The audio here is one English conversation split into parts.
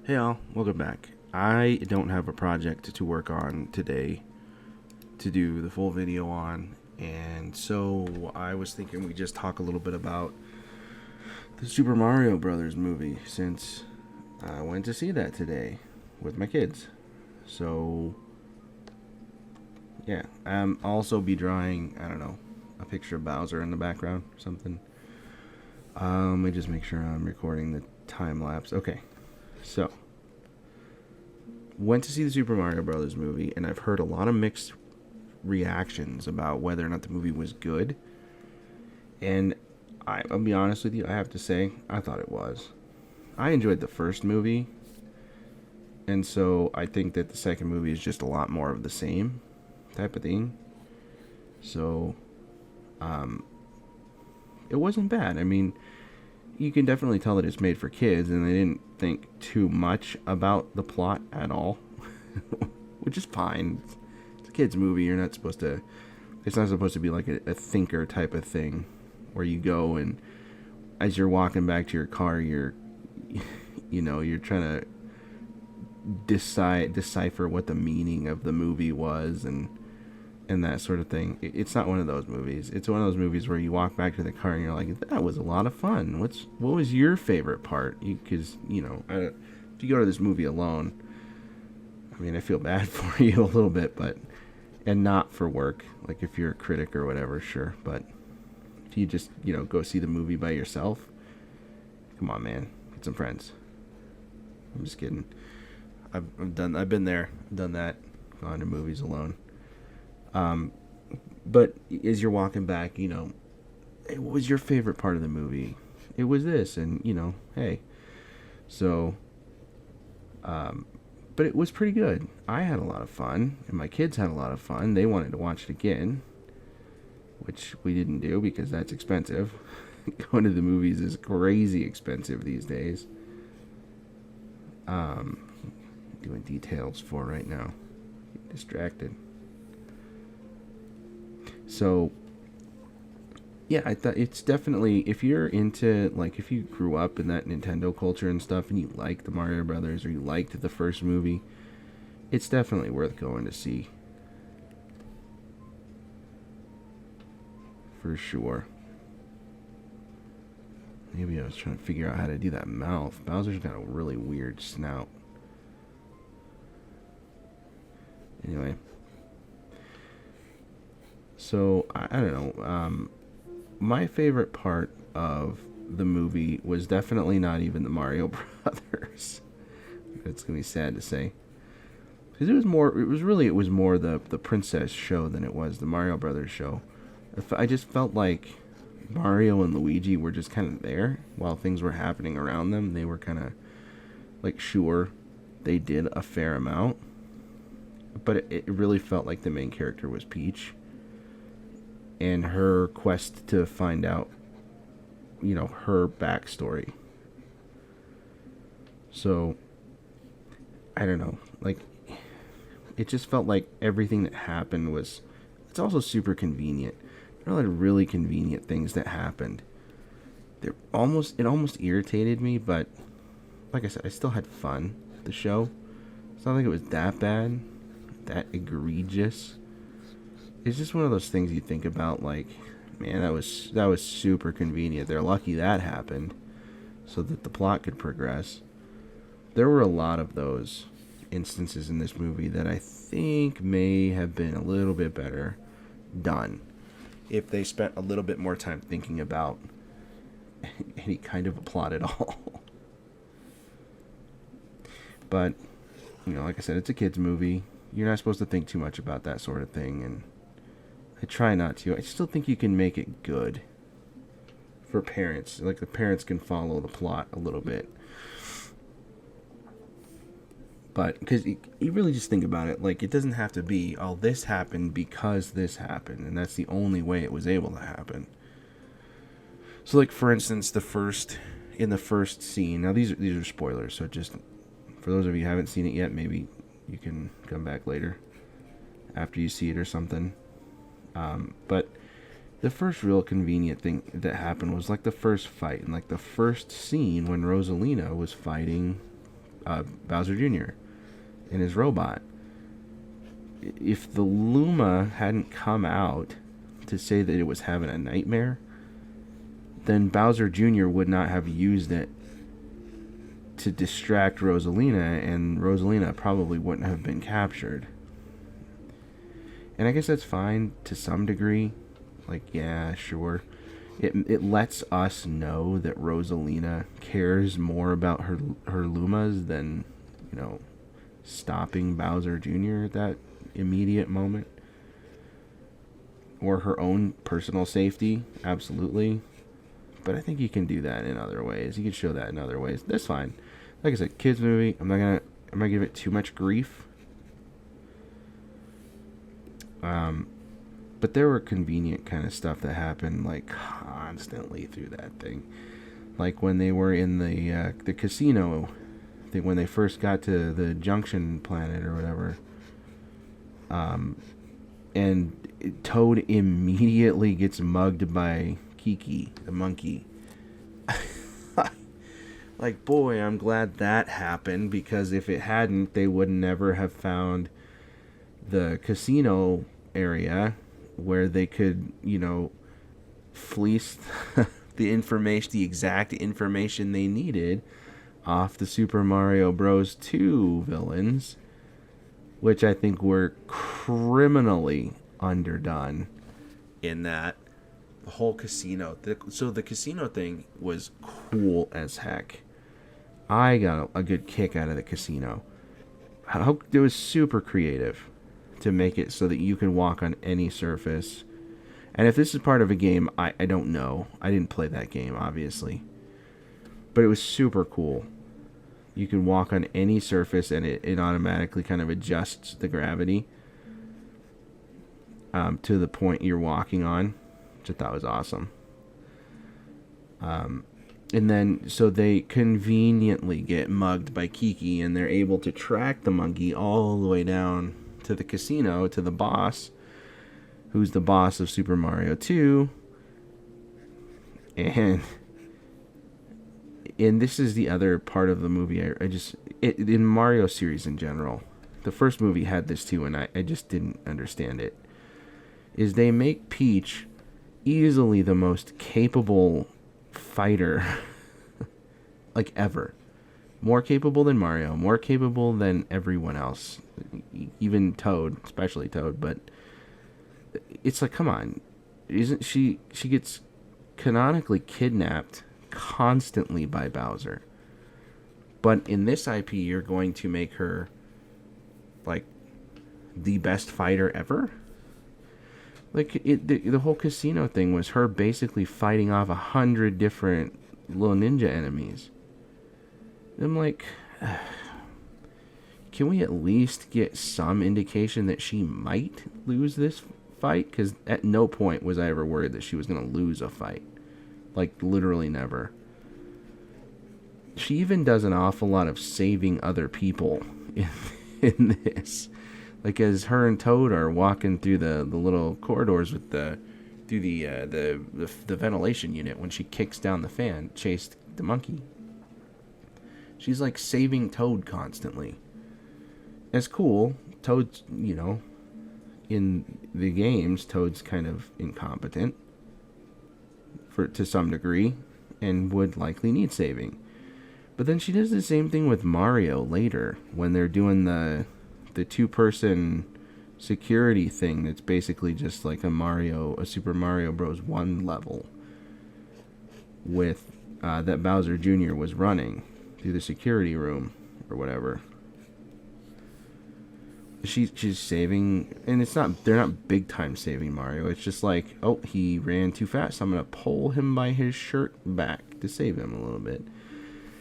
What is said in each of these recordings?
Hey all, welcome back. I don't have a project to work on today to do the full video on, and so I was thinking we just talk a little bit about the Super Mario Brothers movie since I went to see that today with my kids. So yeah, I'll also be drawing, I don't know, a picture of Bowser in the background or something. Let me just make sure I'm recording the time lapse. Okay, so went to see the Super Mario Brothers movie, and I've heard a lot of mixed reactions about whether or not the movie was good. And I'll be honest with you, I have to say, I thought it was. I enjoyed the first movie, and so I think that the second movie is just a lot more of the same type of thing. So, it wasn't bad. I mean, you can definitely tell that it's made for kids, and they didn't think too much about the plot at all, which is fine. It's a kids' movie. You're not supposed to. It's not supposed to be like a thinker type of thing, where you go and as you're walking back to your car, you're trying to decipher what the meaning of the movie was and that sort of thing. It's not one of those movies. It's one of those movies where you walk back to the car and you're like, that was a lot of fun. What was your favorite part? Because if you go to this movie alone, I mean, I feel bad for you a little bit, and not for work. Like if you're a critic or whatever, sure. But if you just go see the movie by yourself, come on, man, get some friends. I'm just kidding. I've been there, done that, gone to movies alone. But as you're walking back, hey, what was your favorite part of the movie? It was this, and hey. So, but it was pretty good. I had a lot of fun, and my kids had a lot of fun. They wanted to watch it again, which we didn't do because that's expensive. Going to the movies is crazy expensive these days. Doing details for right now. Get distracted. So, yeah, I thought it's definitely, if you're into, like, if you grew up in that Nintendo culture and stuff and you like the Mario Brothers or you liked the first movie, it's definitely worth going to see. For sure. Maybe I was trying to figure out how to do that mouth. Bowser's got a really weird snout. Anyway. So, I don't know. My favorite part of the movie was definitely not even the Mario Brothers. It's going to be sad to say. Because it was more the princess show than it was the Mario Brothers show. I just felt like Mario and Luigi were just kind of there while things were happening around them. They were kind of like, sure, they did a fair amount, but it really felt like the main character was Peach and her quest to find out, her backstory. So, I don't know, like, it just felt like everything that happened was, it's also super convenient. There are a lot of really convenient things that happened. It almost irritated me, but like I said, I still had fun with the show. It's not like it was that bad, that egregious. It's just one of those things you think about, like, man, that was super convenient. They're lucky that happened, so that the plot could progress. There were a lot of those instances in this movie that I think may have been a little bit better done if they spent a little bit more time thinking about any kind of a plot at all. But, like I said, it's a kid's movie. You're not supposed to think too much about that sort of thing, and I try not to. I still think you can make it good for parents. Like, the parents can follow the plot a little bit. But, because you really just think about it, like, it doesn't have to be, oh, this happened because this happened, and that's the only way it was able to happen. So, like, for instance, in the first scene, now these are spoilers, so just, for those of you who haven't seen it yet, maybe you can come back later after you see it or something. But the first real convenient thing that happened was, like, the first fight, and, like, the first scene when Rosalina was fighting Bowser Jr. and his robot. If the Luma hadn't come out to say that it was having a nightmare, then Bowser Jr. would not have used it to distract Rosalina, and Rosalina probably wouldn't have been captured. And I guess that's fine to some degree. Like, yeah, sure. It lets us know that Rosalina cares more about her Lumas than, stopping Bowser Jr. at that immediate moment. Or her own personal safety, absolutely. But I think you can do that in other ways. You can show that in other ways. That's fine. Like I said, kids movie. I'm not gonna give it too much grief. But there were convenient kind of stuff that happened like constantly through that thing. Like when they were in the casino, when they first got to the Junction planet or whatever. And Toad immediately gets mugged by Kiki, the monkey. Like, boy, I'm glad that happened, because if it hadn't, they would never have found the casino area where they could, fleece the exact information they needed off the Super Mario Bros. 2 villains, which I think were criminally underdone in that the whole casino. So the casino thing was cool as heck. I got a good kick out of the casino. It was super creative to make it so that you can walk on any surface. And if this is part of a game, I don't know. I didn't play that game, obviously. But it was super cool. You can walk on any surface, and it automatically kind of adjusts the gravity to the point you're walking on, which I thought was awesome. And then, so they conveniently get mugged by Kiki, and they're able to track the monkey all the way down to the casino, to the boss, who's the boss of Super Mario 2. And this is the other part of the movie. In Mario series in general, the first movie had this too, and I just didn't understand it, is they make Peach easily the most capable fighter like ever. More capable than Mario, more capable than everyone else, even Toad, especially Toad. But it's like, come on, isn't she gets canonically kidnapped constantly by Bowser, but in this IP you're going to make her like the best fighter ever. Like, the whole casino thing was her basically fighting off 100 different little ninja enemies. I'm like, can we at least get some indication that she might lose this fight? Because at no point was I ever worried that she was going to lose a fight. Like, literally never. She even does an awful lot of saving other people in this. Like, as her and Toad are walking through the little corridors with the ventilation unit, when she kicks down the fan, chased the monkey. She's like saving Toad constantly. It's cool. Toad's, in the games, Toad's kind of incompetent to some degree, and would likely need saving. But then she does the same thing with Mario later, when they're doing the two-person security thing that's basically just like a Super Mario Bros. 1 level with that Bowser Jr. was running through the security room or whatever. She's saving, and they're not big time saving Mario. It's just like, oh, he ran too fast, I'm gonna pull him by his shirt back to save him a little bit.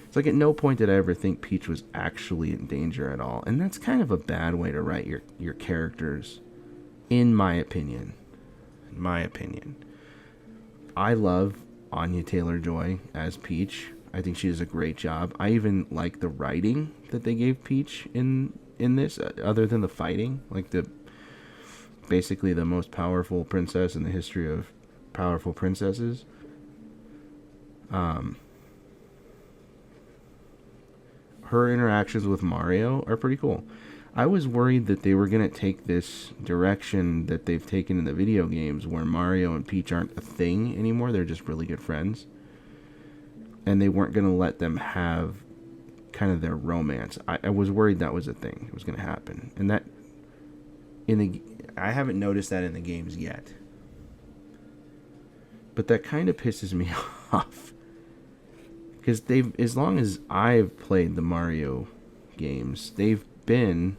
It's like, at no point did I ever think Peach was actually in danger at all. And that's kind of a bad way to write your characters, in my opinion. I love Anya Taylor-Joy as Peach. I think she does a great job. I even like the writing that they gave Peach in this, other than the fighting. Like, basically the most powerful princess in the history of powerful princesses. her interactions with Mario are pretty cool. I was worried that they were going to take this direction that they've taken in the video games where Mario and Peach aren't a thing anymore. They're just really good friends. And they weren't going to let them have kind of their romance. I was worried that was a thing. It was going to happen. And that, I haven't noticed that in the games yet. But that kind of pisses me off. Because as long as I've played the Mario games, they've been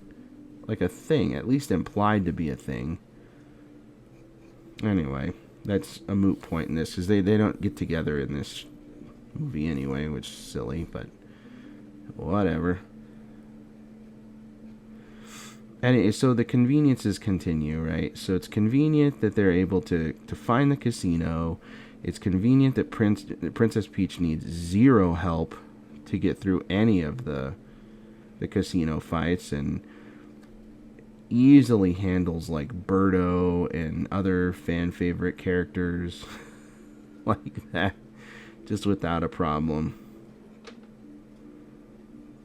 like a thing, at least implied to be a thing. Anyway, that's a moot point in this, because they don't get together in this movie anyway, which is silly, but whatever. Anyway, so the conveniences continue, right? So it's convenient that they're able to find the casino. It's convenient that Princess Peach needs zero help to get through any of the casino fights, and easily handles like Birdo and other fan favorite characters like that, just without a problem.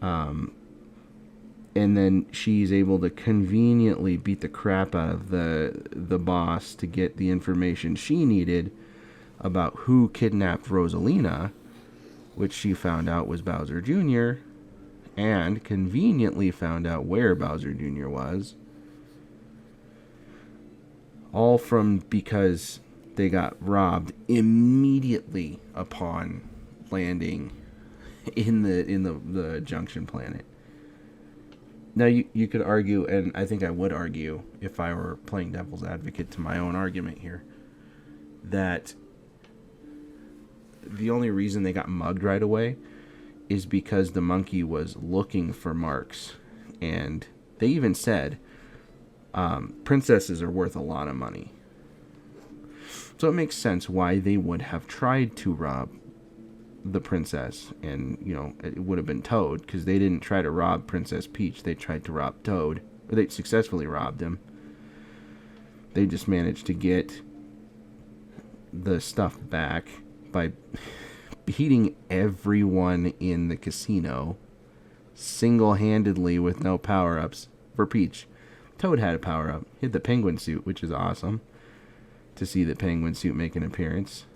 And then she's able to conveniently beat the crap out of the boss to get the information she needed about who kidnapped Rosalina, which she found out was Bowser Jr., and conveniently found out where Bowser Jr. was. All because they got robbed immediately upon landing in the Junction Planet. Now, you could argue, and I think I would argue, if I were playing devil's advocate to my own argument here, that the only reason they got mugged right away is because the monkey was looking for marks. And they even said, princesses are worth a lot of money. So it makes sense why they would have tried to rob the princess, and it would have been Toad, because they didn't try to rob Princess Peach, they tried to rob Toad, or they successfully robbed him. They just managed to get the stuff back by beating everyone in the casino single-handedly with no power-ups for Peach. Toad had a power-up, he had the penguin suit, which is awesome to see the penguin suit make an appearance.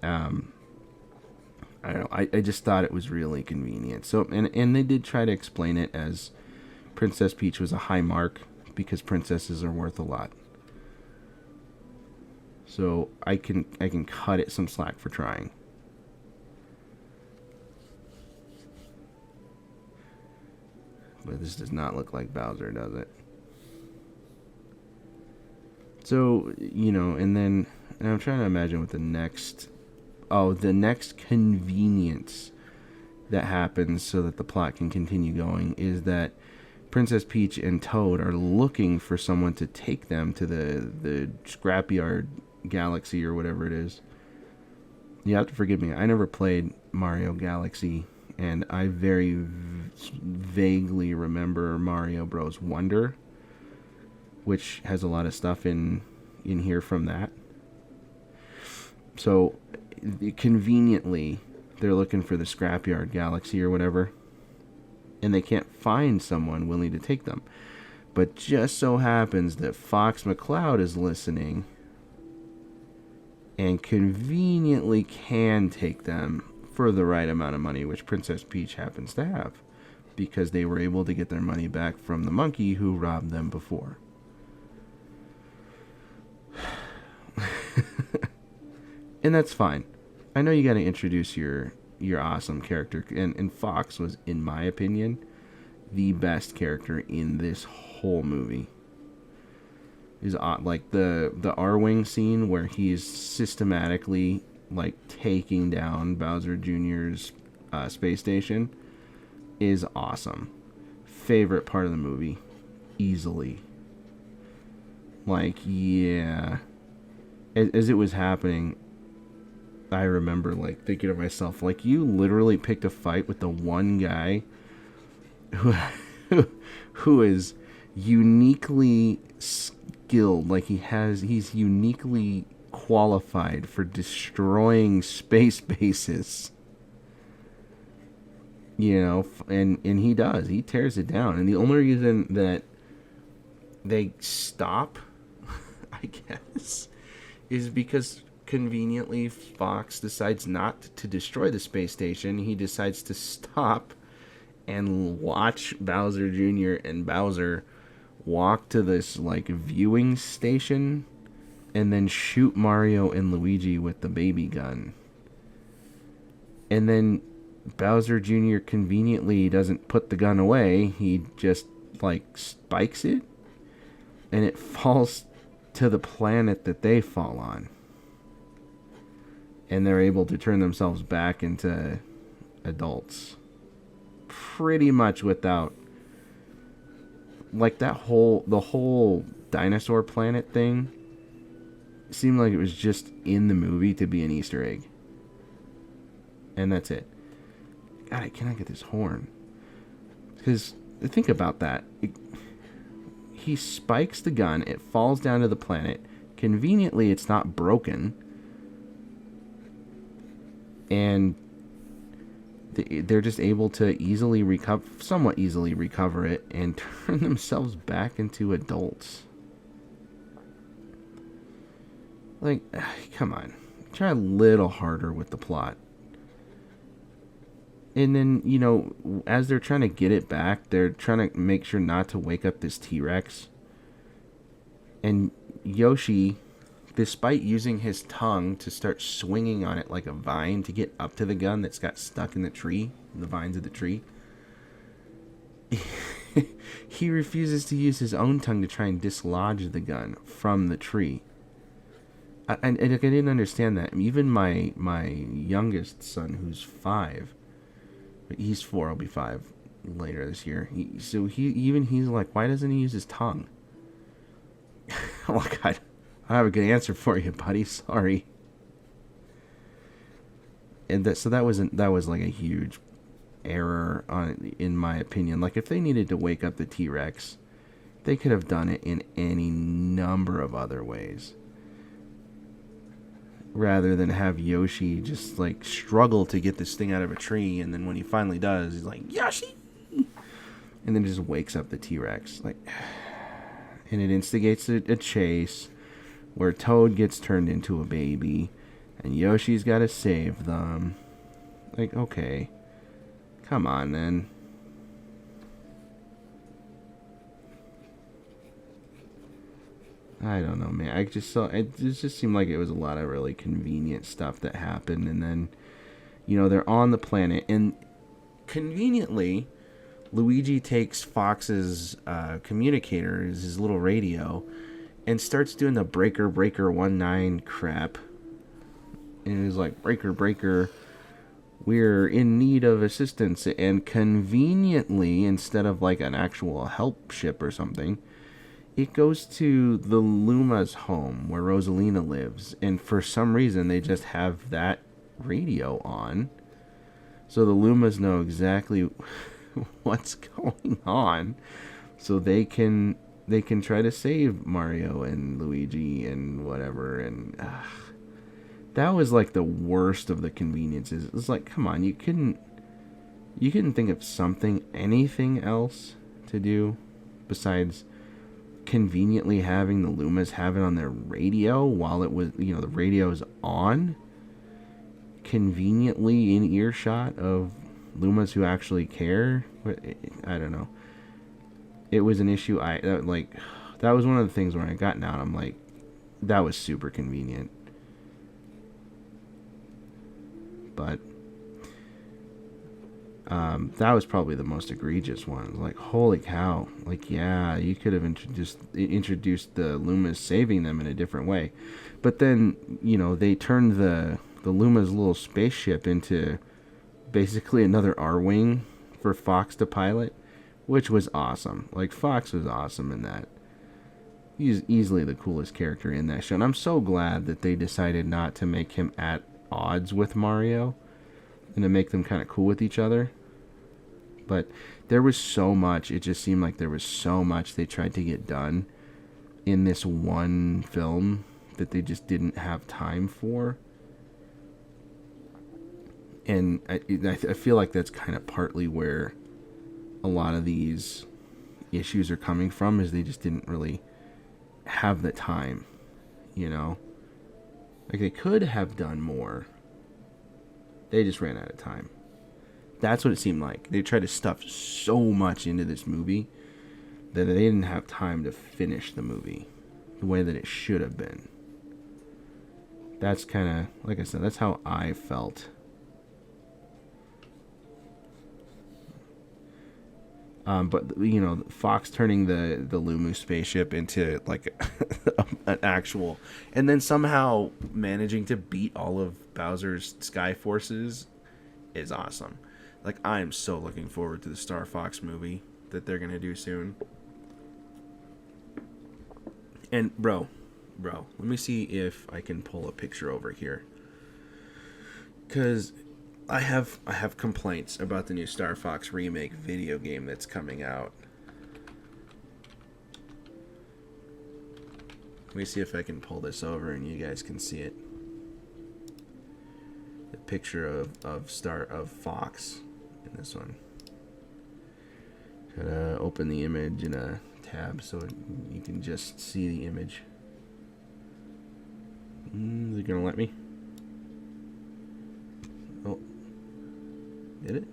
I don't know. I just thought it was really convenient. So, and they did try to explain it as Princess Peach was a high mark because princesses are worth a lot. So I can cut it some slack for trying. But this does not look like Bowser, does it? So, and then I'm trying to imagine what the next convenience that happens so that the plot can continue going is that Princess Peach and Toad are looking for someone to take them to the Scrapyard Galaxy or whatever it is. You have to forgive me. I never played Mario Galaxy, and I very vaguely remember Mario Bros. Wonder, which has a lot of stuff in here from that. So conveniently, they're looking for the Scrapyard Galaxy or whatever, and they can't find someone willing to take them. But just so happens that Fox McCloud is listening and conveniently can take them for the right amount of money, which Princess Peach happens to have, because they were able to get their money back from the monkey who robbed them before. And that's fine. I know you got to introduce your awesome character, and Fox was, in my opinion, the best character in this whole movie. Is like the R-Wing scene where he's systematically like taking down Bowser Jr.'s space station is awesome. Favorite part of the movie, easily. Like, yeah, as it was happening, I remember like thinking to myself, like, you literally picked a fight with the one guy who is uniquely skilled, like he's uniquely qualified for destroying space bases. and he does. He tears it down. And the only reason that they stop, I guess, is because conveniently Fox decides not to destroy the space station. He decides to stop and watch Bowser Jr. and Bowser walk to this like viewing station and then shoot Mario and Luigi with the baby gun. And then Bowser Jr. conveniently doesn't put the gun away. He just like spikes it and it falls to the planet that they fall on. And they're able to turn themselves back into adults. Pretty much without, like, the whole dinosaur planet thing seemed like it was just in the movie to be an Easter egg. And that's it. God, I cannot get this horn. Because, think about that. He spikes the gun, it falls down to the planet. Conveniently, it's not broken. And they're just able to somewhat easily recover it and turn themselves back into adults. Like, come on. Try a little harder with the plot. And then, as they're trying to get it back, they're trying to make sure not to wake up this T-Rex. And Yoshi, despite using his tongue to start swinging on it like a vine to get up to the gun that's got stuck in the tree, the vines of the tree, he refuses to use his own tongue to try and dislodge the gun from the tree. I didn't understand that. Even my youngest son, who's 5, he's 4, I'll be 5 later this year. He's like, why doesn't he use his tongue? I'm like, I have a good answer for you, buddy. Sorry. And that was like a huge error in my opinion. Like, if they needed to wake up the T-Rex, they could have done it in any number of other ways, rather than have Yoshi just like struggle to get this thing out of a tree, and then when he finally does, he's like, Yoshi, and then just wakes up the T-Rex. Like, and it instigates a chase where Toad gets turned into a baby and Yoshi's got to save them. Like, okay, come on then. I don't know, man. It just seemed like it was a lot of really convenient stuff that happened, and then, they're on the planet, and conveniently, Luigi takes Fox's communicator, his little radio, and starts doing the breaker 19 crap. And he's like, breaker, we're in need of assistance. And conveniently, instead of like an actual help ship or something, it goes to the Luma's home where Rosalina lives. And for some reason, they just have that radio on. So the Lumas know exactly what's going on. So they can try to save Mario and Luigi and whatever. And that was like the worst of the conveniences. It was like, come on, you couldn't think of anything else to do besides conveniently having the Lumas have it on their radio while it was, the radio's on, conveniently in earshot of Lumas who actually care. I don't know. It was an issue. That was one of the things where I got down. I'm like, that was super convenient. But that was probably the most egregious one. Like, holy cow. Like, yeah, you could have introduced the Lumas saving them in a different way. But then, they turned the Luma's little spaceship into basically another R-Wing for Fox to pilot, which was awesome. Like, Fox was awesome in that. He's easily the coolest character in that show. And I'm so glad that they decided not to make him at odds with Mario and to make them kind of cool with each other. But there was so much, it just seemed like there was so much they tried to get done in this one film that they just didn't have time for. And I feel like that's kind of partly where a lot of these issues are coming from, is they just didn't really have the time, you know? Like, they could have done more. They just ran out of time. That's what it seemed like. They tried to stuff so much into this movie that they didn't have time to finish the movie the way that it should have been. That's kind of, like I said, that's how I felt. But, you know, Fox turning the Lumu spaceship into, like, an actual... And then somehow managing to beat all of Bowser's Sky Forces is awesome. Like, I am so looking forward to the Star Fox movie that they're going to do soon. And, bro, let me see if I can pull a picture over here. Because... I have complaints about the new Star Fox remake video game that's coming out. Let me see if I can pull this over and you guys can see it. The picture of Fox in this one. Gotta open the image in a tab so you can just see the image. Is it gonna let me? Oh. Did it?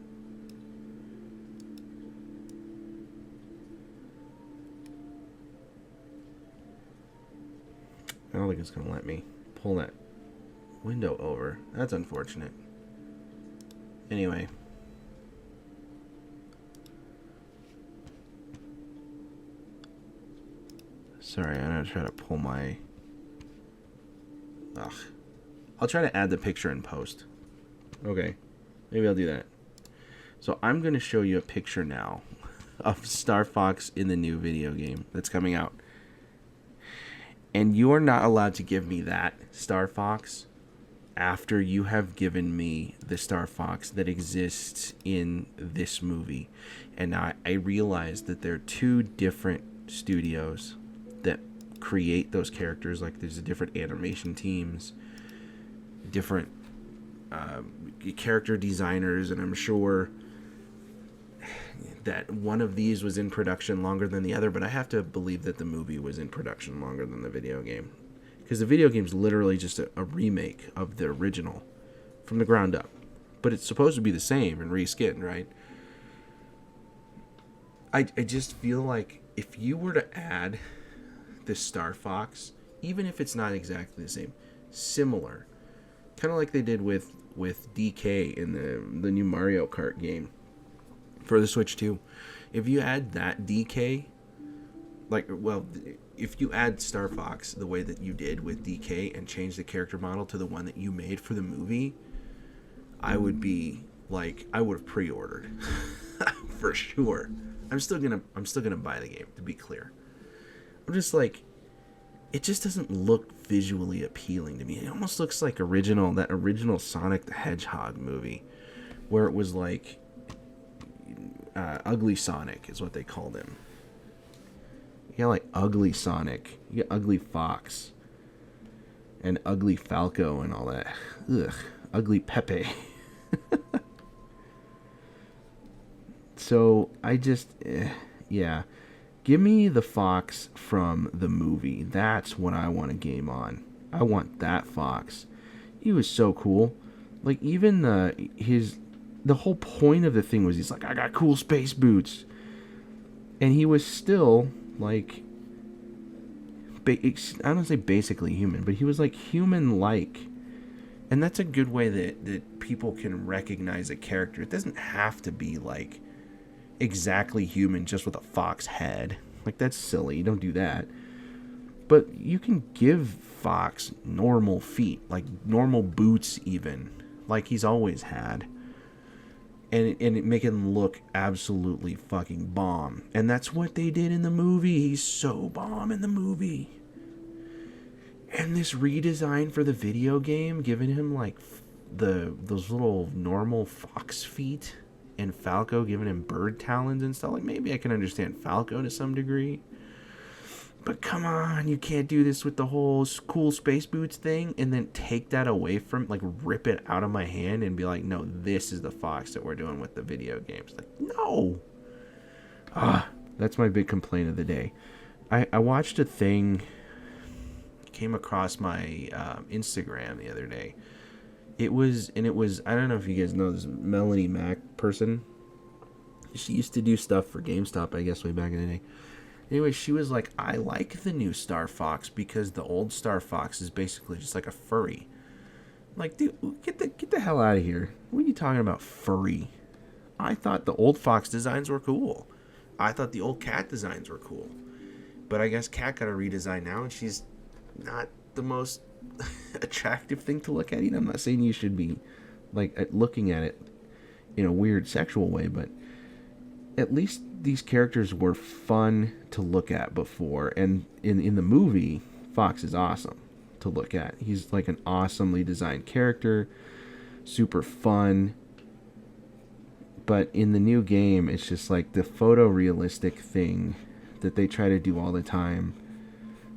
I don't think it's going to let me pull that window over. That's unfortunate. Anyway. Sorry, I'm going to try to pull my... Ugh. I'll try to add the picture in post. Okay. Maybe I'll do that. So I'm going to show you a picture now of Star Fox in the new video game that's coming out. And you are not allowed to give me that Star Fox after you have given me the Star Fox that exists in this movie. And I realized that there are two different studios that create those characters. Like, there's a different animation teams, different character designers, and I'm sure that one of these was in production longer than the other, but I have to believe that the movie was in production longer than the video game, because the video game is literally just a remake of the original from the ground up, but it's supposed to be the same and reskinned, right? I just feel like if you were to add this Star Fox, even if it's not exactly the same, similar, kind of like they did with DK in the new Mario Kart game for the Switch 2. If you add that DK, if you add Star Fox the way that you did with DK and change the character model to the one that you made for the movie, I would have pre-ordered for sure. I'm still gonna buy the game, to be clear. I'm just like, it just doesn't look visually appealing to me. It almost looks like that original Sonic the Hedgehog movie, where it was like Ugly Sonic is what they called him. You got like Ugly Sonic, you got Ugly Fox, and Ugly Falco and all that. Ugh, Ugly Pepe. So I just, yeah. Give me the Fox from the movie. That's what I want a game on. I want that Fox. He was so cool. Like, even the whole point of the thing was he's like, I got cool space boots. And he was still, like, I don't want to say basically human, but he was, like, human-like. And that's a good way that people can recognize a character. It doesn't have to be, like, exactly human just with a fox head. Like, that's silly. You don't do that. But you can give Fox normal feet, like normal boots even, like he's always had, and it make him look absolutely fucking bomb. And that's what they did in the movie. He's so bomb in the movie. And this redesign for the video game, giving him like those little normal fox feet, and Falco giving him bird talons and stuff. Like, maybe I can understand Falco to some degree, But come on, you can't do this with the whole cool space boots thing and then take that away from, like, rip it out of my hand and be like, no, this is the Fox that we're doing with the video games. Like, no. That's my big complaint of the day. I watched a thing, came across my Instagram the other day. It was, I don't know if you guys know this Melanie Mac person. She used to do stuff for GameStop, I guess, way back in the day. Anyway, she was like, I like the new Star Fox because the old Star Fox is basically just like a furry. I'm like, dude, get the hell out of here. What are you talking about, furry? I thought the old Fox designs were cool. I thought the old Cat designs were cool. But I guess Cat got a redesign now, and she's not the most attractive thing to look at. I'm not saying you should be, like, looking at it in a weird sexual way, but at least these characters were fun to look at before. And in the movie, Fox is awesome to look at. He's like an awesomely designed character, super fun. But in the new game, it's just like the photorealistic thing that they try to do all the time,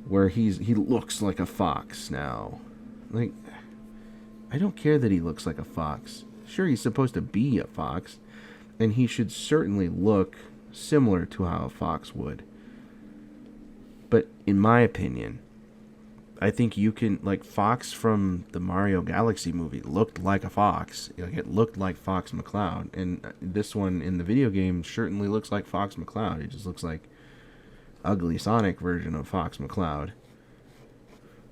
where he looks like a fox now. Like, I don't care that he looks like a fox. Sure, he's supposed to be a fox, and he should certainly look similar to how a fox would. But in my opinion, I think you can, like, Fox from the Mario Galaxy movie looked like a fox. Like, it looked like Fox McCloud. And this one in the video game certainly looks like Fox McCloud. It just looks like ugly Sonic version of Fox McCloud.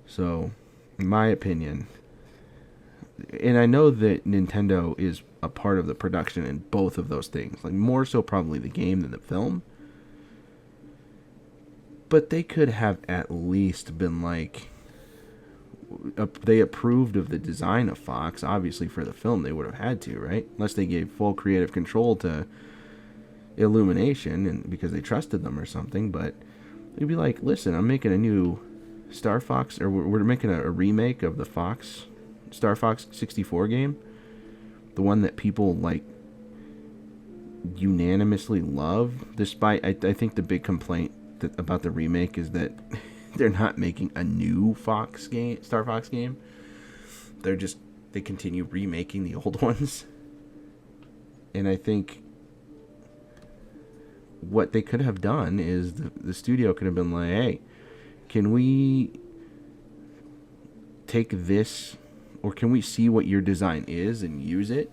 So, in my opinion, and I know that Nintendo is a part of the production in both of those things, like more so probably the game than the film, but they could have at least been like, they approved of the design of Fox. Obviously for the film they would have had to, right? Unless they gave full creative control to Illumination, and because they trusted them or something. But they'd be like, listen, I'm making a new Star Fox, or we're making a remake of the Fox Star Fox 64 game, the one that people like unanimously love. Despite, I think the big complaint about the remake is that they're not making a new Fox game, Star Fox game. They continue remaking the old ones. And I think what they could have done is the studio could have been like, hey, can we take this, or can we see what your design is and use it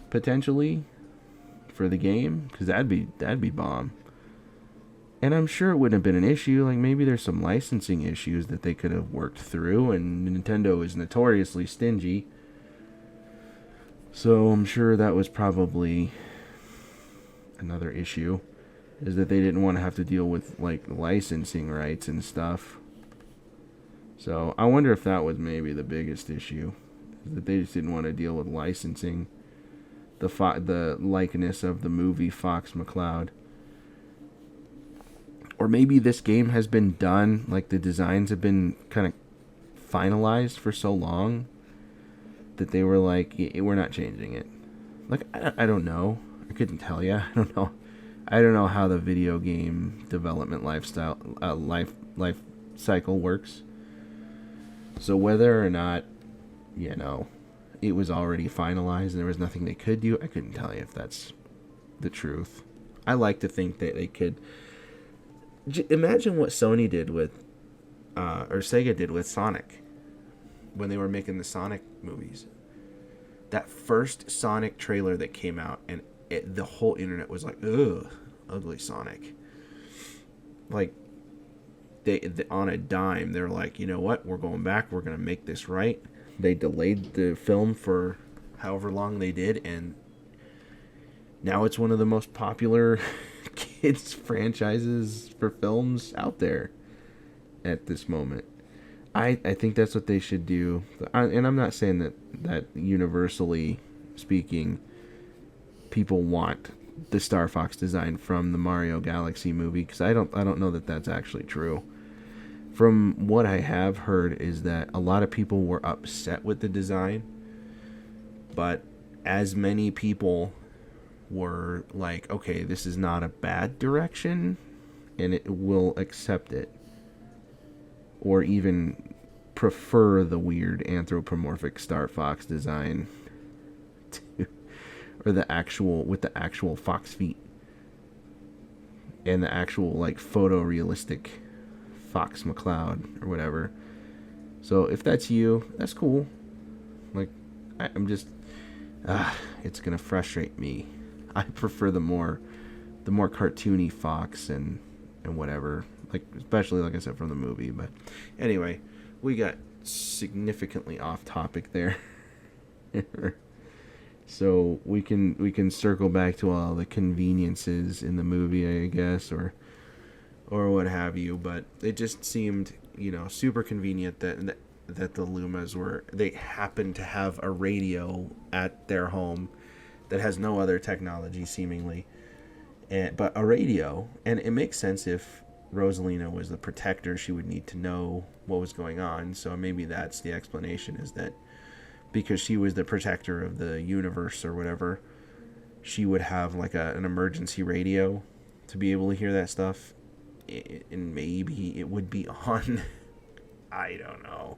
potentially for the game? Because that'd be bomb. And I'm sure it wouldn't have been an issue. Like, maybe there's some licensing issues that they could have worked through, and Nintendo is notoriously stingy. So I'm sure that was probably another issue, is that they didn't want to have to deal with, like, licensing rights and stuff. So I wonder if that was maybe the biggest issue, is that they just didn't want to deal with licensing the likeness of the movie Fox McCloud. Or maybe this game has been done, like the designs have been kind of finalized for so long that they were like, we're not changing it. Like, I don't know. I couldn't tell you. I don't know. I don't know how the video game development life cycle works. So whether or not, it was already finalized and there was nothing they could do, I couldn't tell you if that's the truth. I like to think that they could. Imagine what Sony did with, or Sega did with Sonic when they were making the Sonic movies. That first Sonic trailer that came out, and the whole internet was like, ugh, ugly Sonic. Like, they on a dime, they're like, you know what, we're going back, we're going to make this right. They delayed the film for however long they did, and now it's one of the most popular kids franchises for films out there at this moment. I think that's what they should do. And I'm not saying that universally speaking, people want the Star Fox design from the Mario Galaxy movie, because I don't know that that's actually true. From what I have heard is that a lot of people were upset with the design, but as many people were like, okay, this is not a bad direction, and it will accept it. or even prefer the weird anthropomorphic Star Fox design to, or the actual fox feet and the actual like photorealistic Fox McCloud or whatever. So if that's you, that's cool. Like I'm just it's gonna frustrate me. I prefer the more cartoony Fox and whatever. Like especially like I said from the movie. But anyway, we got significantly off topic there. So we can circle back to all the conveniences in the movie, I guess, or what have you. But it just seemed, super convenient that the Lumas they happened to have a radio at their home that has no other technology seemingly, but a radio, and it makes sense if Rosalina was the protector, she would need to know what was going on. So maybe that's the explanation, is that because she was the protector of the universe or whatever, she would have like an emergency radio to be able to hear that stuff, and maybe it would be on. I don't know.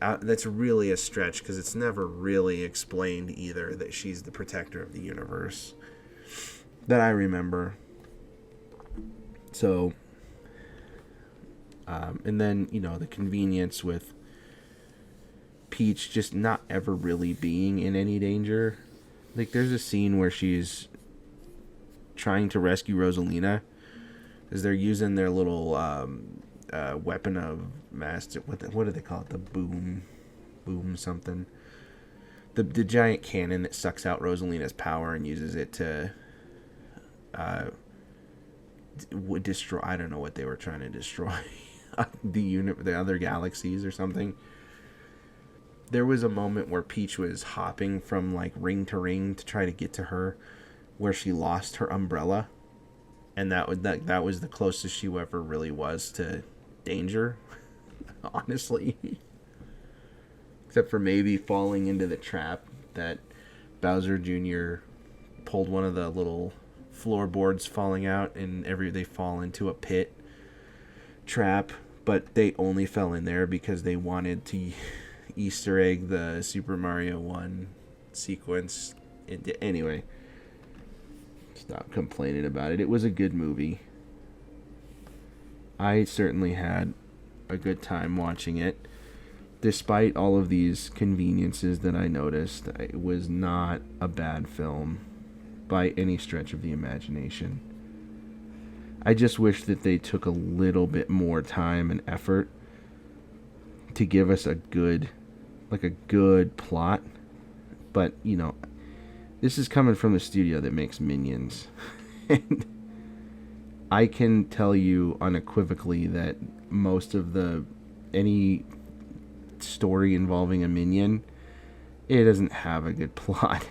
That's really a stretch because it's never really explained either that she's the protector of the universe that I remember. So, and then, the convenience with Peach just not ever really being in any danger. Like, there's a scene where she's trying to rescue Rosalina as they're using their little weapon of mass. What do they call it? The boom something. The giant cannon that sucks out Rosalina's power and uses it to would destroy. I don't know what they were trying to destroy. the other galaxies or something. There was a moment where Peach was hopping from like ring to ring to try to get to her, where she lost her umbrella, and that was the closest she ever really was to danger. Honestly, except for maybe falling into the trap that Bowser Jr. pulled one of the little floorboards falling out, and they fall into a pit trap, but they only fell in there because they wanted to Easter egg the Super Mario 1 sequence. Anyway, stop complaining about it. It was a good movie. I certainly had a good time watching it. Despite all of these conveniences that I noticed, it was not a bad film by any stretch of the imagination. I just wish that they took a little bit more time and effort to give us a good plot. But, this is coming from the studio that makes Minions. And I can tell you unequivocally that most of any story involving a Minion, it doesn't have a good plot.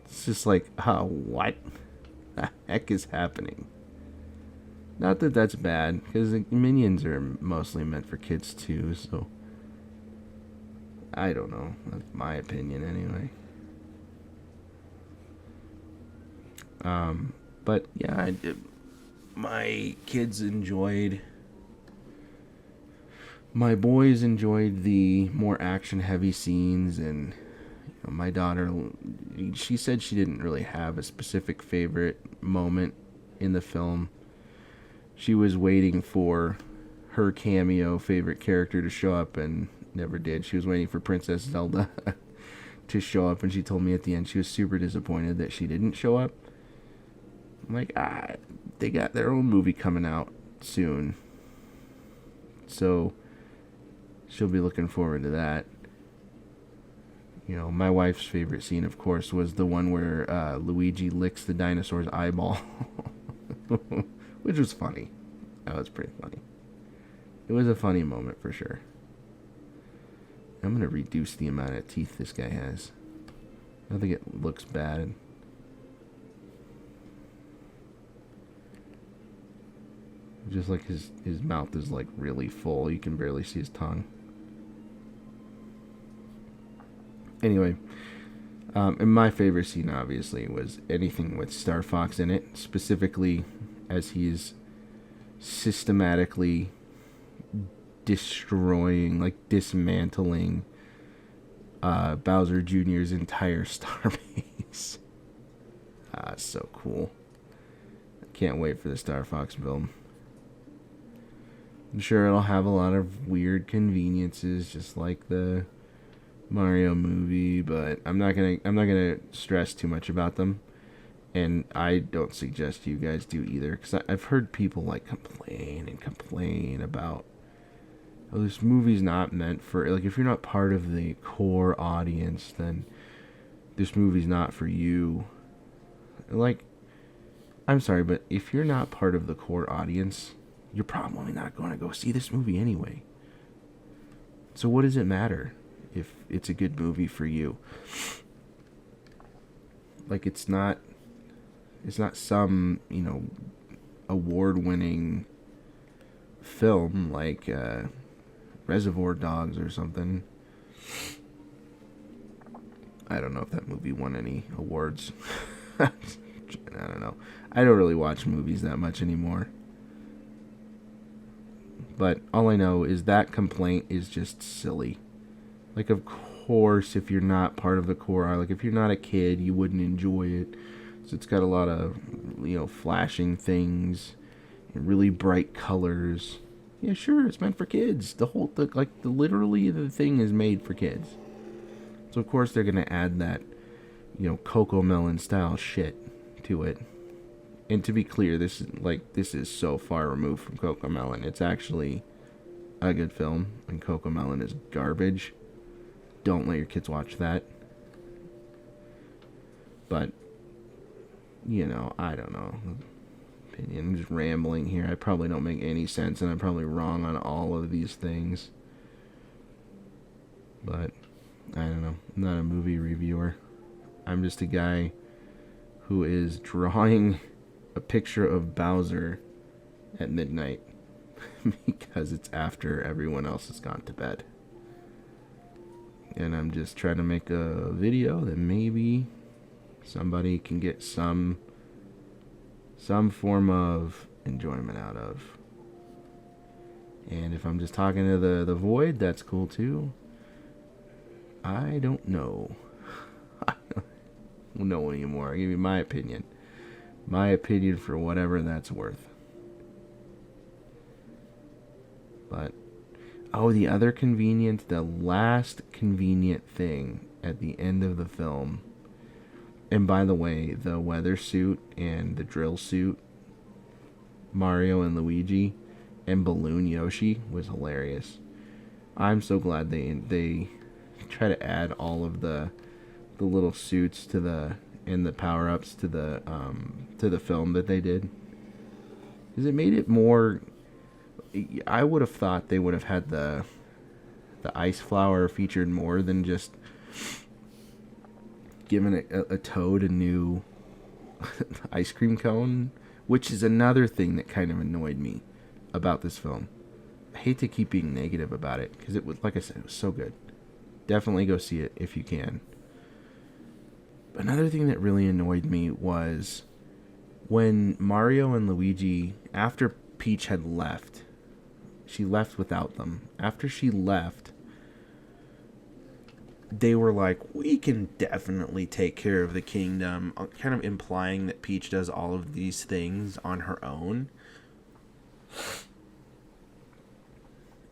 It's just like, what the heck is happening? Not that that's bad, because Minions are mostly meant for kids too, so I don't know. That's my opinion anyway. But yeah, my kids enjoyed. My boys enjoyed the more action-heavy scenes, and my daughter, she said she didn't really have a specific favorite moment in the film. She was waiting for her cameo favorite character to show up and never did. She was waiting for Princess Zelda to show up, and she told me at the end she was super disappointed that she didn't show up. I'm like, they got their own movie coming out soon, so she'll be looking forward to that. My wife's favorite scene, of course, was the one where Luigi licks the dinosaur's eyeball, which was funny. That was pretty funny. It was a funny moment for sure. I'm going to reduce the amount of teeth this guy has. I don't think it looks bad. Just like his mouth is like really full. You can barely see his tongue. Anyway, and my favorite scene obviously was anything with Star Fox in it, specifically as he's systematically destroying, like dismantling Bowser Jr.'s entire star base. So cool. Can't wait for the Star Fox film. I'm sure it'll have a lot of weird conveniences, just like the Mario movie, but I'm not gonna stress too much about them, and I don't suggest you guys do either, because I've heard people like complain about, oh, this movie's not meant for, like, if you're not part of the core audience, then this movie's not for you. Like, I'm sorry, but if you're not part of the core audience, you're probably not going to go see this movie anyway. So what does it matter if it's a good movie for you? Like, it's not some, award-winning film like Reservoir Dogs or something. I don't know if that movie won any awards. I don't know. I don't really watch movies that much anymore. But all I know is that complaint is just silly. Like, of course, if you're not part of the core, like, if you're not a kid, you wouldn't enjoy it. So it's got a lot of, flashing things and really bright colors. Yeah, sure, it's meant for kids. Literally the thing is made for kids. So of course they're gonna add that, Coco Melon style shit to it. And to be clear, this is so far removed from Coco Melon. It's actually a good film, and Coco Melon is garbage. Don't let your kids watch that. But, I don't know. Opinion. I'm just rambling here. I probably don't make any sense, and I'm probably wrong on all of these things. But, I don't know. I'm not a movie reviewer. I'm just a guy who is drawing a picture of Bowser at midnight because it's after everyone else has gone to bed. And I'm just trying to make a video that maybe somebody can get some form of enjoyment out of. And if I'm just talking to the void, that's cool too. I don't know. I don't know anymore. I give you my opinion. My opinion for whatever that's worth. But, the other the last convenient thing at the end of the film, and by the way, the weather suit and the drill suit, Mario and Luigi, and Balloon Yoshi was hilarious. I'm so glad they try to add all of the little suits and the power-ups to the film that they did, because it made it more. I would have thought they would have had the ice flower featured more than just giving a Toad a new ice cream cone, which is another thing that kind of annoyed me about this film. I hate to keep being negative about it, because it was, like I said, it was so good. Definitely go see it if you can. Another thing that really annoyed me was when Mario and Luigi, after Peach had left, she left without them. After she left, they were like, we can definitely take care of the kingdom, kind of implying that Peach does all of these things on her own.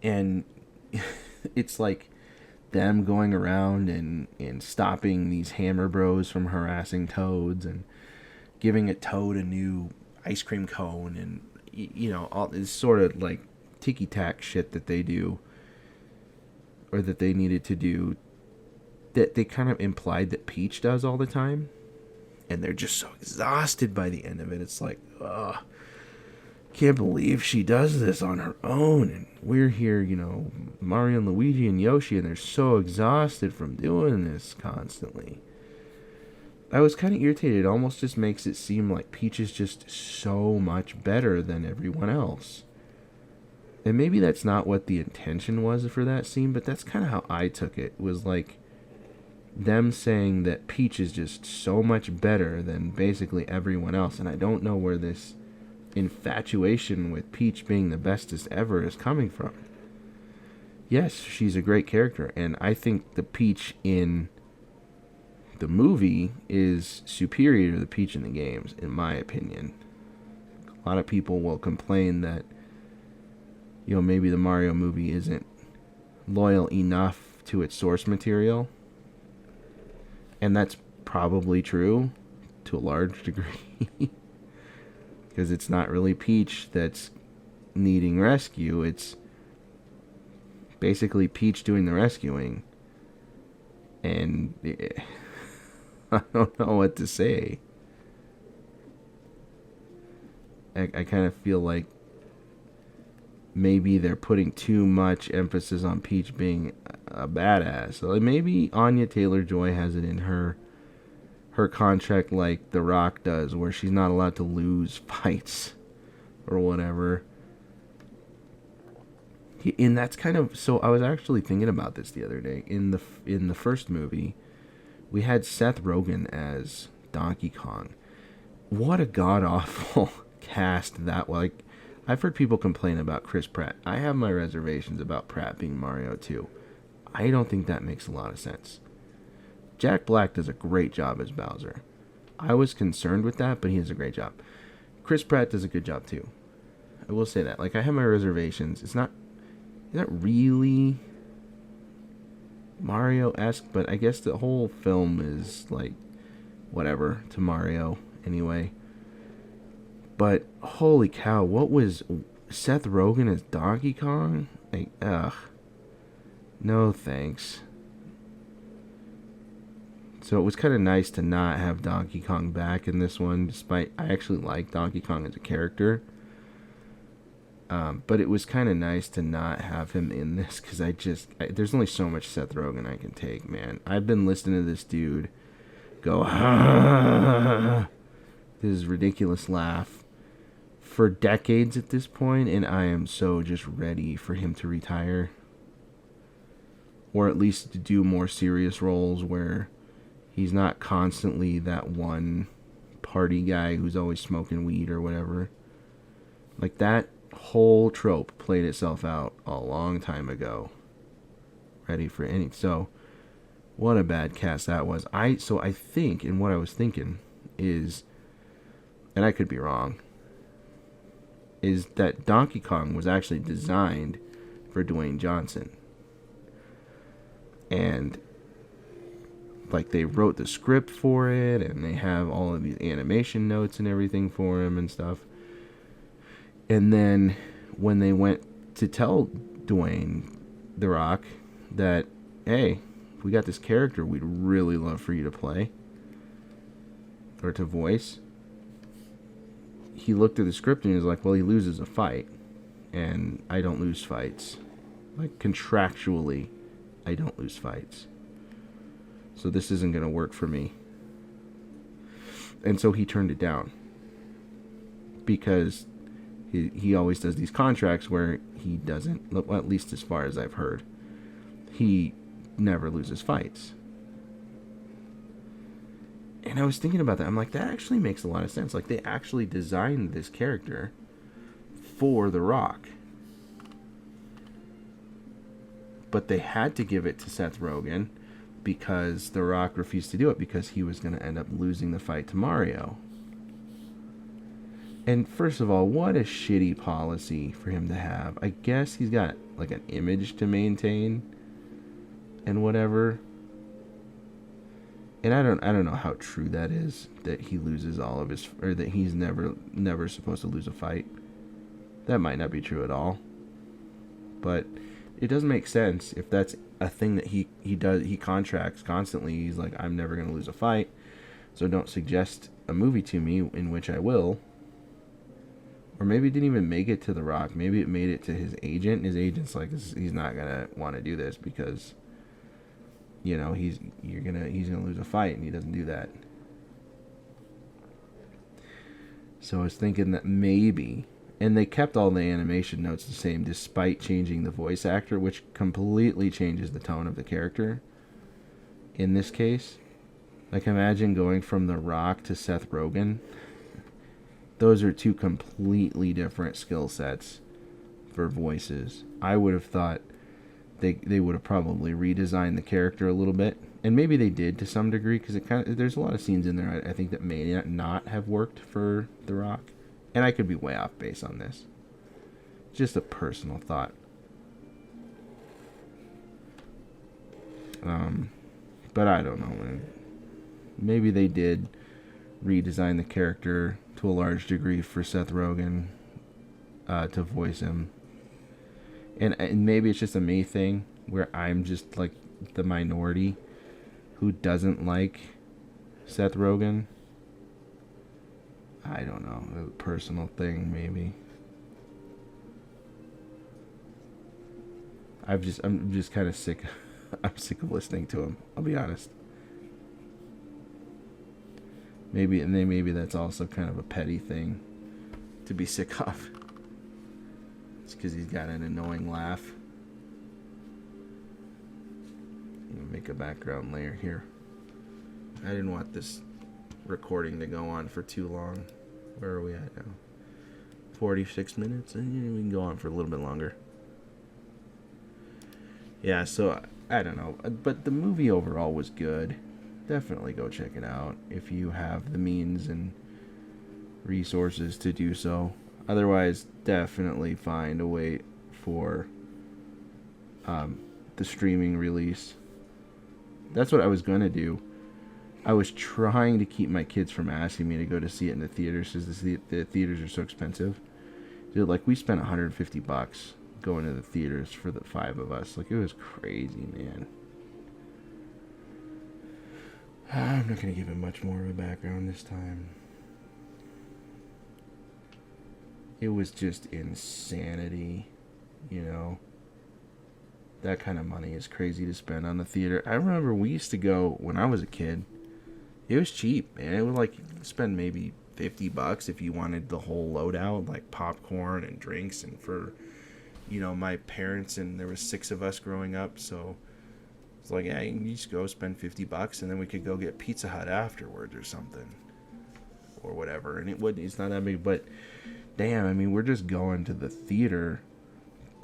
And it's like them going around and stopping these Hammer Bros from harassing Toads and giving a Toad a new ice cream cone, and all this sort of like ticky-tack shit that they do, or that they needed to do, that they kind of implied that Peach does all the time, and they're just so exhausted by the end of it. It's like, ugh, can't believe she does this on her own, and we're here, Mario and Luigi and Yoshi, and they're so exhausted from doing this constantly. I was kind of irritated. It almost just makes it seem like Peach is just so much better than everyone else. And maybe that's not what the intention was for that scene, but that's kind of how I took it. It was like them saying that Peach is just so much better than basically everyone else, and I don't know where this infatuation with Peach being the bestest ever is coming from. yes, she's a great character, and I think the Peach in the movie is superior to the Peach in the games, in my opinion. A lot of people will complain that, maybe the Mario movie isn't loyal enough to its source material. And that's probably true to a large degree. Because it's not really Peach that's needing rescue. It's basically Peach doing the rescuing. And I don't know what to say. I kind of feel like maybe they're putting too much emphasis on Peach being a badass. So maybe Anya Taylor-Joy has it in her contract like The Rock does, where she's not allowed to lose fights or whatever. And that's kind of, so I was actually thinking about this the other day. In the first movie, we had Seth Rogen as Donkey Kong. What a god awful cast that was. Like, I've heard people complain about Chris Pratt. I have my reservations about Pratt being Mario too. I don't think that makes a lot of sense. Jack Black does a great job as Bowser. I was concerned with that, but he does a great job. Chris Pratt does a good job too. I will say that. Like, I have my reservations. It's not really Mario-esque, but I guess the whole film is like whatever to Mario anyway. But holy cow, what was Seth Rogen as Donkey Kong? Like, ugh. No thanks. So it was kind of nice to not have Donkey Kong back in this one, despite I actually like Donkey Kong as a character. But it was kind of nice to not have him in this, because there's only so much Seth Rogen I can take, man. I've been listening to this dude go, his ridiculous laugh for decades at this point, and I am so just ready for him to retire. Or at least to do more serious roles where he's not constantly that one party guy who's always smoking weed or whatever. Like, that whole trope played itself out a long time ago. Ready for any. So, what a bad cast that was. I think, and what I was thinking is, and I could be wrong, is that Donkey Kong was actually designed for Dwayne Johnson. And like, they wrote the script for it, and they have all of these animation notes and everything for him and stuff. And then when they went to tell Dwayne The Rock that, hey, we got this character we'd really love for you to play or to voice, he looked at the script and he was like, well, he loses a fight, and I don't lose fights. Like, contractually, I don't lose fights. So this isn't going to work for me. And so he turned it down. Because he always does these contracts where he doesn't, well, at least as far as I've heard, he never loses fights. And I was thinking about that. I'm like, that actually makes a lot of sense. Like, they actually designed this character for The Rock. But they had to give it to Seth Rogen because The Rock refused to do it because he was going to end up losing the fight to Mario. And first of all, what a shitty policy for him to have. I guess he's got like an image to maintain and whatever. And I don't know how true that is, that he loses all of his, or that he's never supposed to lose a fight. That might not be true at all. But it doesn't make sense if that's a thing that he does. He contracts constantly. He's like, I'm never going to lose a fight, so don't suggest a movie to me in which I will. Or maybe it didn't even make it to The Rock. Maybe it made it to his agent, and his agent's like, he's not going to want to do this because, you know, he's gonna lose a fight, and he doesn't do that. So I was thinking that maybe, and they kept all the animation notes the same despite changing the voice actor, which completely changes the tone of the character. In this case, like, imagine going from The Rock to Seth Rogen. Those are two completely different skill sets for voices. I would have thought they would have probably redesigned the character a little bit, and maybe they did to some degree, because there's a lot of scenes in there I think that may not have worked for The Rock, and I could be way off base on this. Just a personal thought. But I don't know. Maybe they did redesign the character to a large degree for Seth Rogen to voice him. And maybe it's just a me thing where I'm just like the minority who doesn't like Seth Rogen. I don't know. A personal thing, maybe. I'm just kind of sick. I'm sick of listening to him. I'll be honest. Maybe that's also kind of a petty thing to be sick of. It's because he's got an annoying laugh. Make a background layer here. I didn't want this recording to go on for too long. Where are we at now? 46 minutes? And we can go on for a little bit longer. Yeah, so I don't know. But the movie overall was good. Definitely go check it out if you have the means and resources to do so. Otherwise, definitely find a way for the streaming release. That's what I was going to do. I was trying to keep my kids from asking me to go to see it in the theaters because the theaters are so expensive. Dude, like, we spent $150 going to the theaters for the 5 of us. Like, it was crazy, man. I'm not going to give it much more of a background this time. It was just insanity, you know. That kind of money is crazy to spend on the theater. I remember we used to go when I was a kid. It was cheap, man. It was like you could spend maybe $50 if you wanted the whole loadout, like popcorn and drinks. And for, you know, my parents, and there was 6 of us growing up, so it's like, yeah, you can just go spend $50 and then we could go get Pizza Hut afterwards or something, or whatever. And it's not that big, but damn, I mean, we're just going to the theater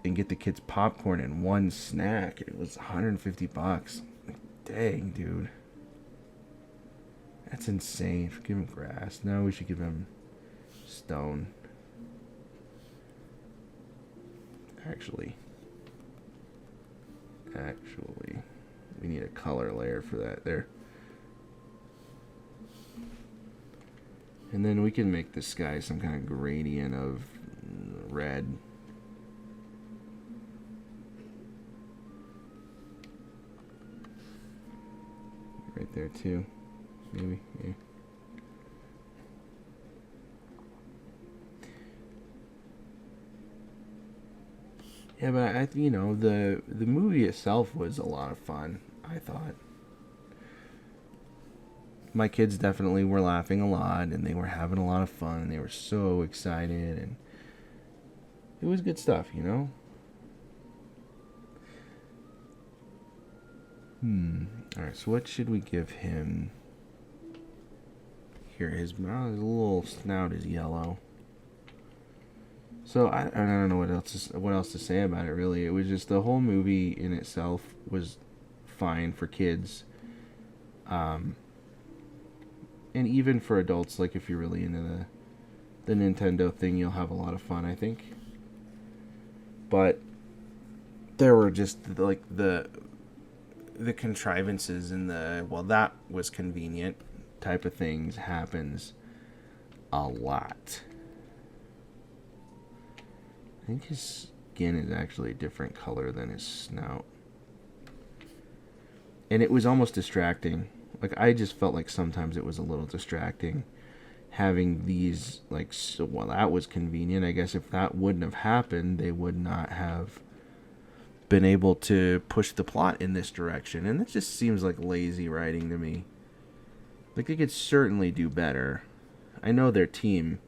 and get the kids popcorn and one snack. It was $150. Like, dang, dude. That's insane. Give him grass. No, we should give him stone. Actually, we need a color layer for that there. And then we can make the sky some kind of gradient of red. Right there too. Maybe, yeah. Yeah, but you know, the movie itself was a lot of fun, I thought. My kids definitely were laughing a lot, and they were having a lot of fun, and they were so excited, and it was good stuff, you know? Alright, so what should we give him? Here, his mouth, his little snout is yellow. So I don't know what else to say about it, really. It was just the whole movie in itself was fine for kids, and even for adults. Like, if you're really into the Nintendo thing, you'll have a lot of fun, I think. But there were just like the contrivances and that was convenient type of things happens a lot. I think his skin is actually a different color than his snout. And it was almost distracting. Like, I just felt like sometimes it was a little distracting having these, like, so, well, that was convenient. I guess if that wouldn't have happened, they would not have been able to push the plot in this direction. And it just seems like lazy writing to me. Like, they could certainly do better. I know their team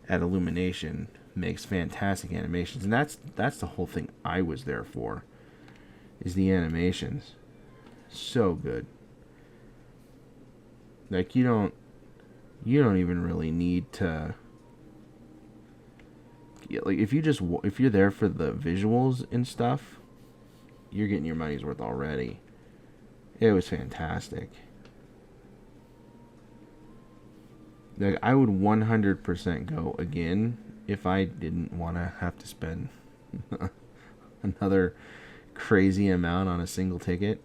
at Illumination makes fantastic animations, and that's the whole thing I was there for, is the animations. So good. Like, you don't even really need to, like, if you're there for the visuals and stuff, you're getting your money's worth already. It was fantastic. Like, I would 100% go again if I didn't want to have to spend another crazy amount on a single ticket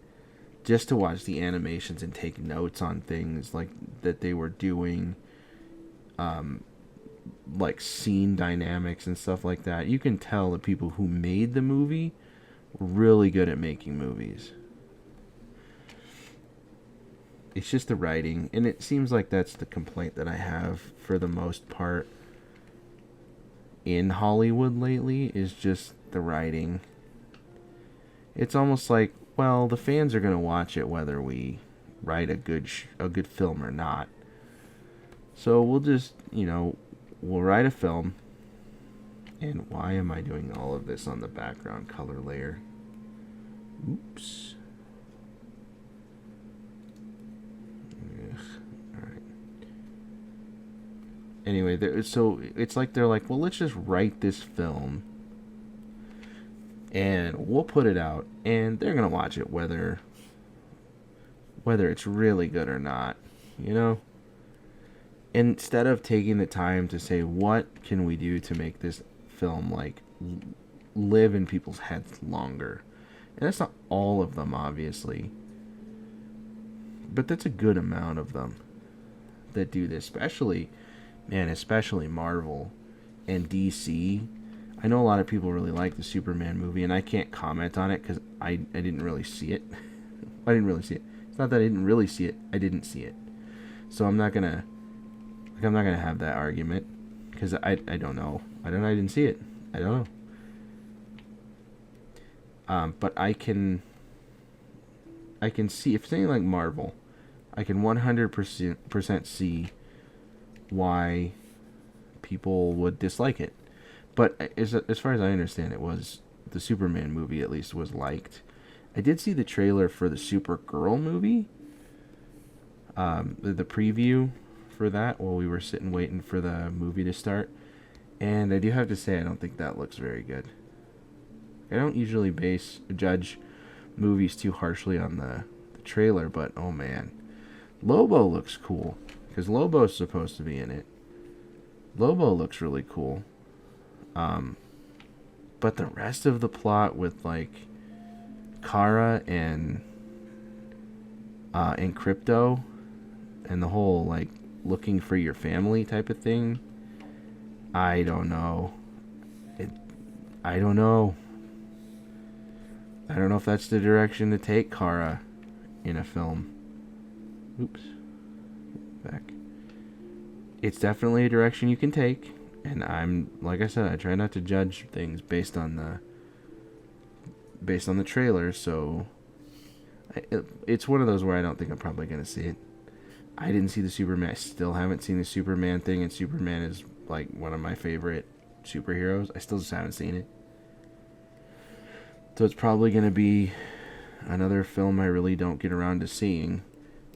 just to watch the animations and take notes on things like that they were doing, like scene dynamics and stuff like that. You can tell the people who made the movie were really good at making movies. It's just the writing, and it seems like that's the complaint that I have for the most part in Hollywood lately, is just the writing. It's almost like, well, the fans are going to watch it whether we write a good film or not. So we'll just, we'll write a film. And why am I doing all of this on the background color layer? Oops. Anyway, so it's like they're like, well, let's just write this film and we'll put it out, and they're gonna watch it whether it's really good or not, Instead of taking the time to say, what can we do to make this film like live in people's heads longer? And that's not all of them, obviously, but that's a good amount of them that do this, especially Marvel and DC. I know a lot of people really like the Superman movie, and I can't comment on it because I didn't really see it. I didn't really see it. It's not that I didn't really see it. I didn't see it. So I'm not gonna have that argument because I don't know. I didn't see it. I don't know. But I can see, if it's anything like Marvel, I can 100% see why people would dislike it. But as far as I understand, it was the Superman movie, at least, was liked. I did see the trailer for the Supergirl movie, the preview for that while we were sitting waiting for the movie to start, and I do have to say I don't think that looks very good. I don't usually judge movies too harshly on the trailer, but oh man, Lobo looks cool because Lobo's supposed to be in it. Lobo looks really cool. But the rest of the plot with like Kara and Crypto and the whole like looking for your family type of thing, I don't know. I don't know if that's the direction to take Kara in a film. Oops. Back. It's definitely a direction you can take. And I'm, like I said, I try not to judge things based on the trailer, so it's one of those where I don't think I'm probably going to see it. I didn't see the Superman. I still haven't seen the Superman thing, and Superman is like one of my favorite superheroes. I still just haven't seen it. So it's probably going to be another film I really don't get around to seeing.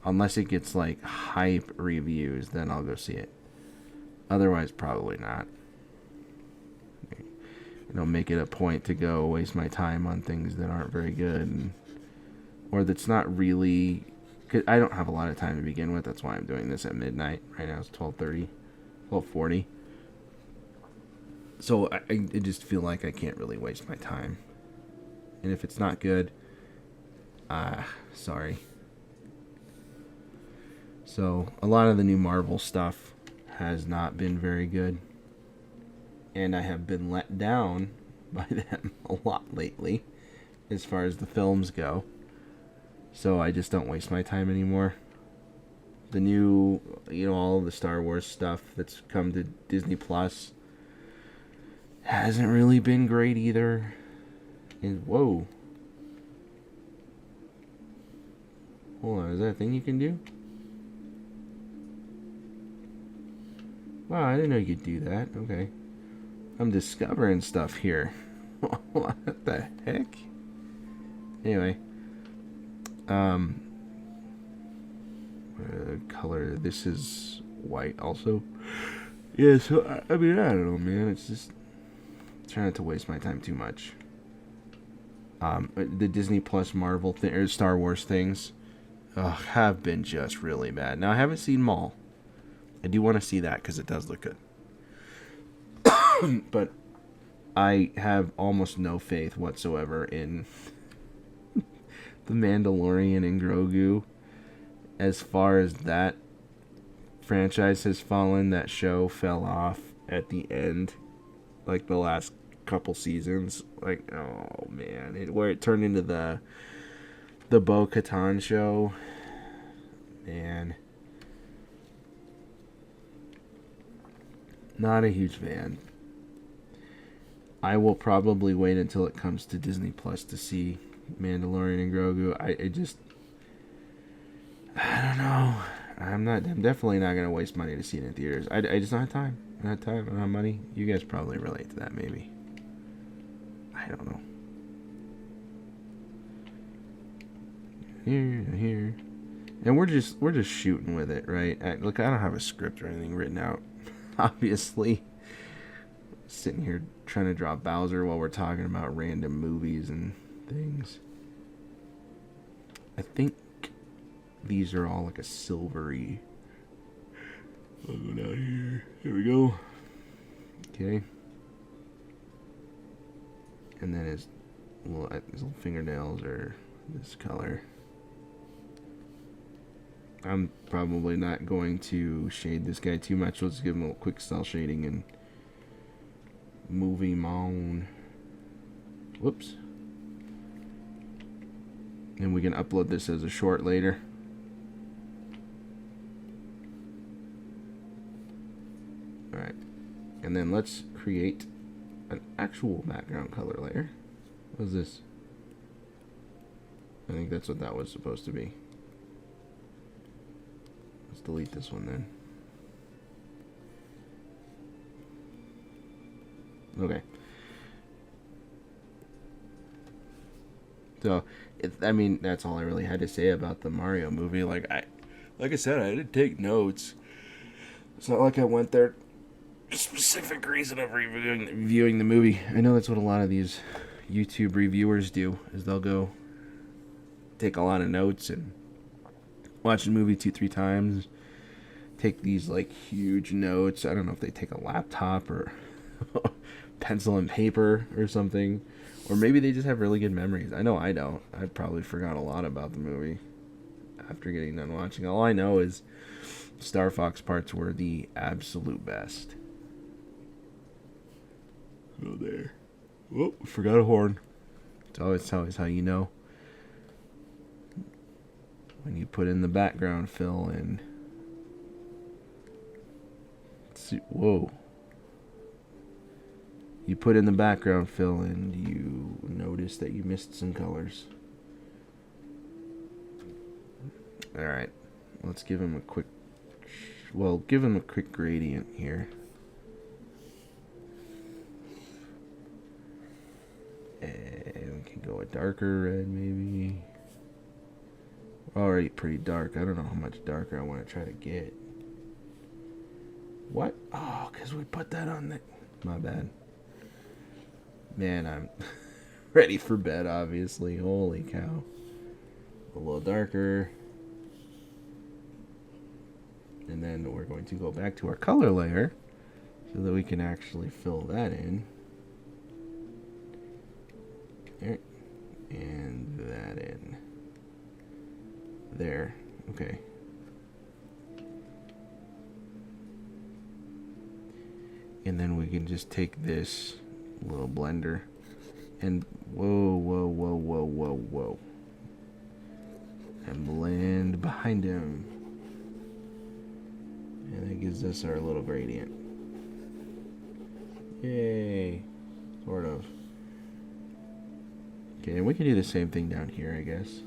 Unless it gets like hype reviews, then I'll go see it. Otherwise, probably not. Make it a point to go waste my time on things that aren't very good, or that's not really. Cause I don't have a lot of time to begin with. That's why I'm doing this at midnight. Right now it's 12:30, 12:40. So I just feel like I can't really waste my time. And if it's not good, sorry. So a lot of the new Marvel stuff has not been very good, and I have been let down by them a lot lately as far as the films go, so I just don't waste my time anymore. The new, all of the Star Wars stuff that's come to Disney Plus hasn't really been great either. And whoa, hold on, is that a thing you can do? Wow, I didn't know you could do that. Okay. I'm discovering stuff here. What the heck? Anyway. Color. This is white also. Yeah, so, I don't know, man. It's just trying not to waste my time too much. The Disney Plus Marvel or Star Wars things have been just really bad. Now I haven't seen Maul. I do want to see that because it does look good. But I have almost no faith whatsoever in The Mandalorian and Grogu. As far as that franchise has fallen, that show fell off at the end, like the last couple seasons. Like, oh man, where it turned into the Bo-Katan show. Man, not a huge fan. I will probably wait until it comes to Disney Plus to see Mandalorian and Grogu. I don't know. I'm definitely not gonna waste money to see it in theaters. I just don't have time. I don't have time. I don't have money. You guys probably relate to that, maybe. I don't know. Here, and we're just shooting with it, right? Look, I don't have a script or anything written out. Obviously, sitting here trying to draw Bowser while we're talking about random movies and things. I think these are all like a silvery. I'll go down here. Here we go. Okay. And then his little fingernails are this color. I'm probably not going to shade this guy too much. Let's give him a little quick cell shading and move him on. Whoops. And we can upload this as a short later. Alright. And then let's create an actual background color layer. What is this? I think that's what that was supposed to be. Let's delete this one then. Okay. So, I mean, that's all I really had to say about the Mario movie. Like I said, I didn't take notes. It's not like I went there specific reason of reviewing the movie. I know that's what a lot of these YouTube reviewers do, is they'll go take a lot of notes and watch the movie 2-3 times, take these like huge notes. I don't know if they take a laptop or pencil and paper or something, or maybe they just have really good memories. I know I don't. I probably forgot a lot about the movie after getting done watching. All I know is Star Fox parts were the absolute best. Oh, there. Whoa, forgot a horn. It's always how you know when you put in the background fill in. Whoa. You put in the background fill and you notice that you missed some colors. Alright. Let's give him a quick gradient here. And we can go a darker red maybe. Already pretty dark. I don't know how much darker I want to try to get. What? Oh, because we put that on the... My bad. Man, I'm ready for bed, obviously. Holy cow. A little darker. And then we're going to go back to our color layer so that we can actually fill that in. There. And that in. There. Okay. And then we can just take this little blender and whoa. And blend behind him. And that gives us our little gradient. Yay. Sort of. Okay, and we can do the same thing down here, I guess.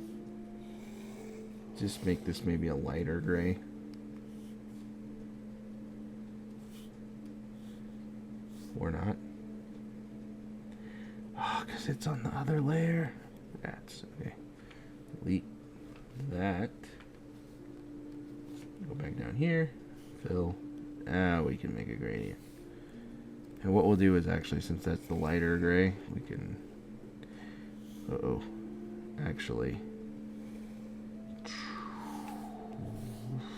Just make this maybe a lighter gray. Or not. Oh, because it's on the other layer. That's okay. Delete that. Go back down here. Fill. We can make a gradient. And what we'll do is actually, since that's the lighter gray, we can Uh-oh. Actually,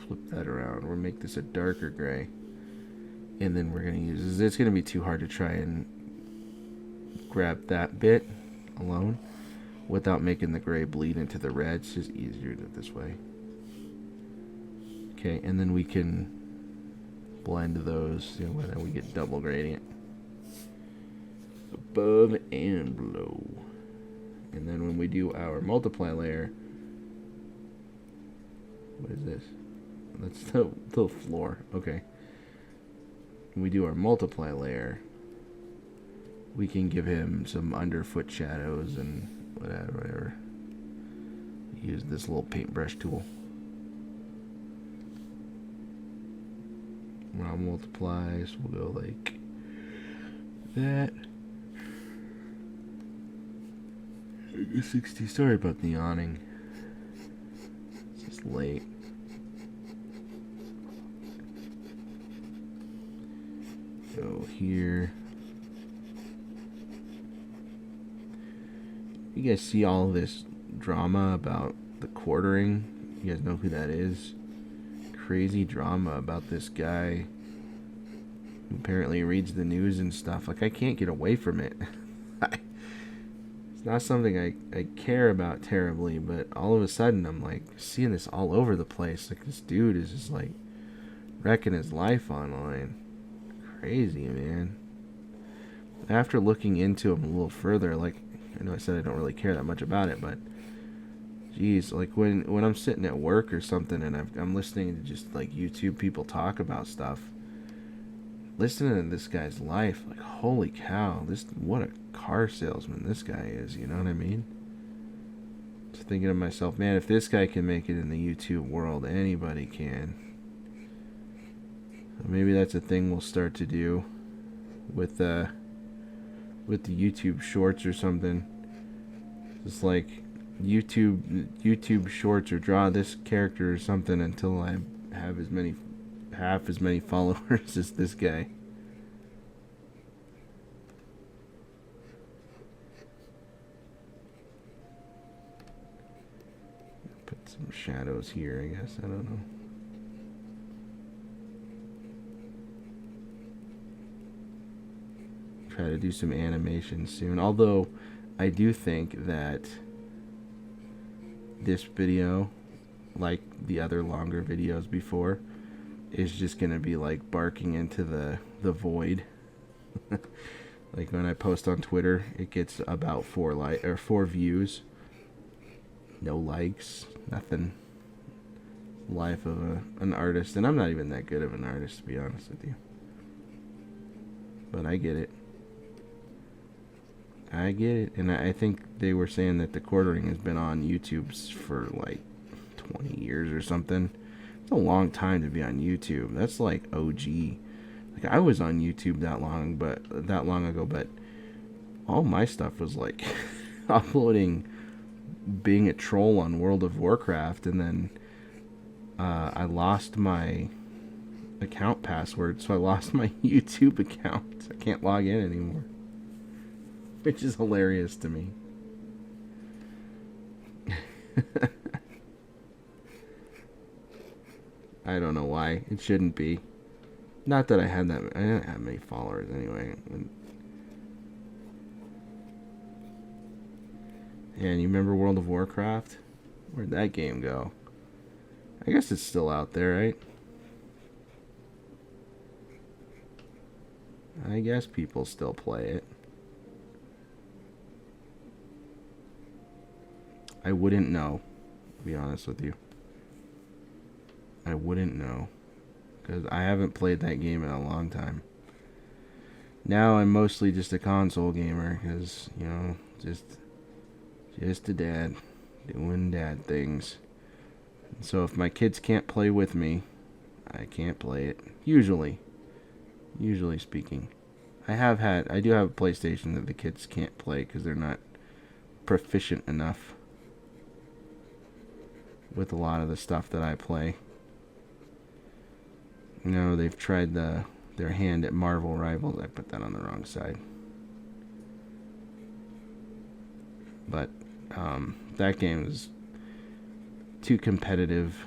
flip that around. We'll make this a darker gray. And then we're going to use... It's going to be too hard to try and grab that bit alone without making the gray bleed into the red. It's just easier to do it this way. Okay, and then we can blend those, and then we get double gradient. Above and below. And then when we do our multiply layer, what is this? That's the floor. Okay. When we do our multiply layer, we can give him some underfoot shadows and whatever. Use this little paintbrush tool. Raw multiplies, we'll go like that. 60. Sorry about the yawning. It's just late. Go here. You guys see all this drama about the quartering? You guys know who that is? Crazy drama about this guy who apparently reads the news and stuff. Like, I can't get away from it. It's not something I care about terribly, but all of a sudden I'm like seeing this all over the place. Like, this dude is just like wrecking his life online. Crazy, man. After looking into him a little further, like, I know I said I don't really care that much about it, but geez, like when I'm sitting at work or something and I'm listening to just like YouTube people talk about stuff, listening to this guy's life, like, holy cow, what a car salesman this guy is, you know what I mean? Just thinking to myself, man, if this guy can make it in the YouTube world, anybody can. So maybe that's a thing we'll start to do with the YouTube shorts or something. Just like YouTube shorts, or draw this character or something until I have half as many followers as this guy. Put some shadows here, I guess. I don't know. Try to do some animation soon. Although I do think that this video, like the other longer videos before, is just gonna be like barking into the void. Like when I post on Twitter, it gets about 4 views, no likes, nothing. Life of an artist, and I'm not even that good of an artist, to be honest with you. But I get it. I get it, and I think they were saying that the quartering has been on YouTube for like 20 years or something. It's a long time to be on YouTube. That's like OG. Like, I was on YouTube that long ago, but all my stuff was like uploading, being a troll on World of Warcraft, and then I lost my account password, so I lost my YouTube account. I can't log in anymore. Which is hilarious to me. I don't know why. It shouldn't be. Not that I didn't have many followers anyway. And you remember World of Warcraft? Where'd that game go? I guess it's still out there, right? I guess people still play it. I wouldn't know, to be honest with you. I wouldn't know, because I haven't played that game in a long time. Now I'm mostly just a console gamer, because, you know, just a dad doing dad things. And so if my kids can't play with me, I can't play it. Usually speaking. I do have a PlayStation that the kids can't play because they're not proficient enough with a lot of the stuff that I play. You know, they've tried their hand at Marvel Rivals. I put that on the wrong side. But that game is too competitive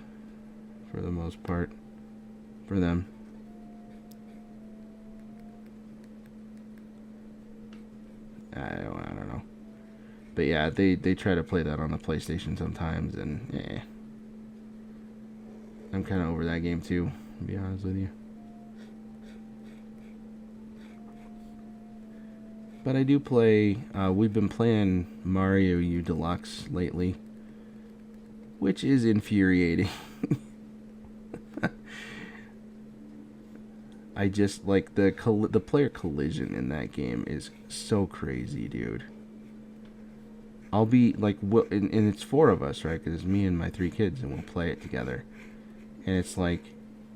for the most part for them. I don't know. But yeah, they try to play that on the PlayStation sometimes, and I'm kind of over that game too, to be honest with you. But I do play, we've been playing Mario U Deluxe lately, which is infuriating. I just, like, the player collision in that game is so crazy, dude. I'll be, like, and it's 4 of us, right? Because it's me and my 3 kids, and we'll play it together. And it's like,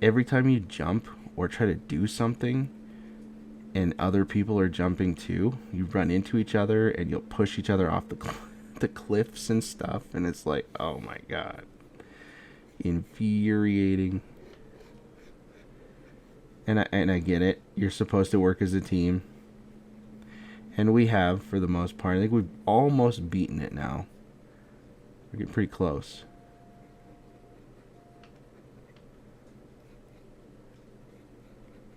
every time you jump or try to do something, and other people are jumping too, you run into each other, and you'll push each other off the cliffs and stuff, and it's like, oh my god. Infuriating. And I get it. You're supposed to work as a team. And we have, for the most part. I think we've almost beaten it now. We're getting pretty close.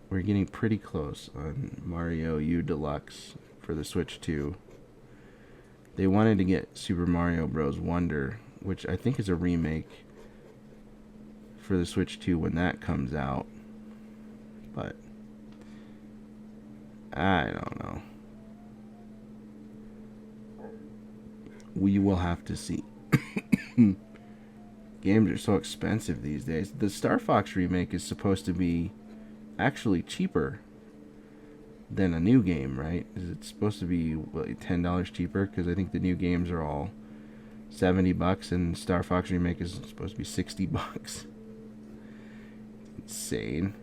We're getting pretty close on Mario U Deluxe for the Switch 2. They wanted to get Super Mario Bros. Wonder, which I think is a remake for the Switch 2 when that comes out. But I don't know. We will have to see. Games are so expensive these days. The Star Fox remake is supposed to be actually cheaper than a new game, right? It's supposed to be $10 cheaper, because I think the new games are all $70, and Star Fox remake is supposed to be $60. Insane.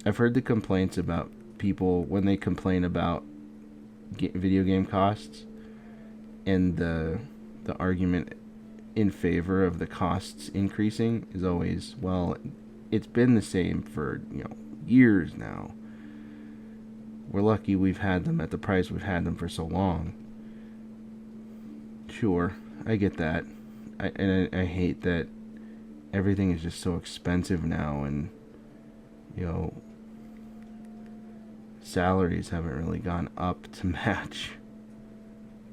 I've heard the complaints about people when they complain about video game costs, and the argument in favor of the costs increasing is always, well, it's been the same for, years now. We're lucky we've had them at the price we've had them for so long. Sure, I get that. I hate that everything is just so expensive now, and salaries haven't really gone up to match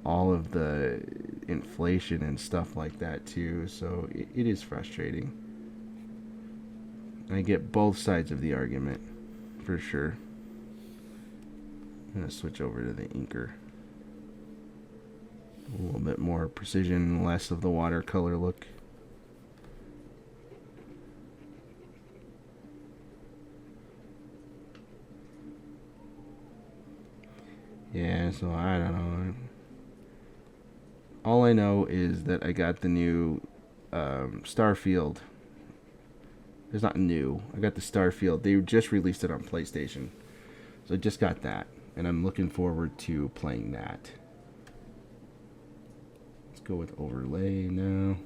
all of the inflation and stuff like that too, so it is frustrating. I get both sides of the argument, for sure. I'm going to switch over to the inker. A little bit more precision, less of the watercolor look. Yeah, so I don't know. All I know is that I got the new Starfield. It's not new. I got the Starfield. They just released it on PlayStation. So I just got that. And I'm looking forward to playing that. Let's go with overlay now.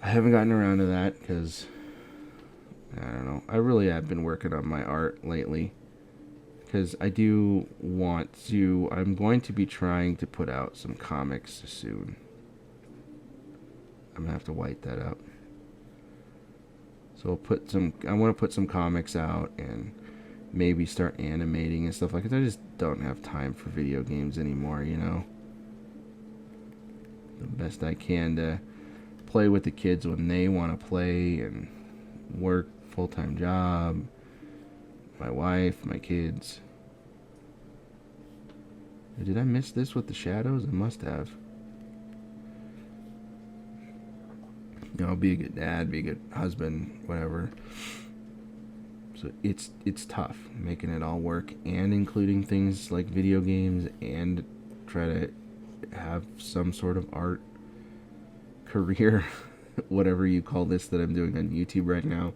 I haven't gotten around to that because, I don't know. I really have been working on my art lately. Because I do want to... I'm going to be trying to put out some comics soon. I'm going to have to white that up. So I want to put some comics out and maybe start animating and stuff like that. I just don't have time for video games anymore, The best I can to play with the kids when they want to play and work, full-time job, my wife, my kids. Did I miss this with the shadows? I must have. I'll be a good dad, be a good husband, whatever. So it's tough making it all work and including things like video games and try to have some sort of art career, whatever you call this that I'm doing on YouTube right now.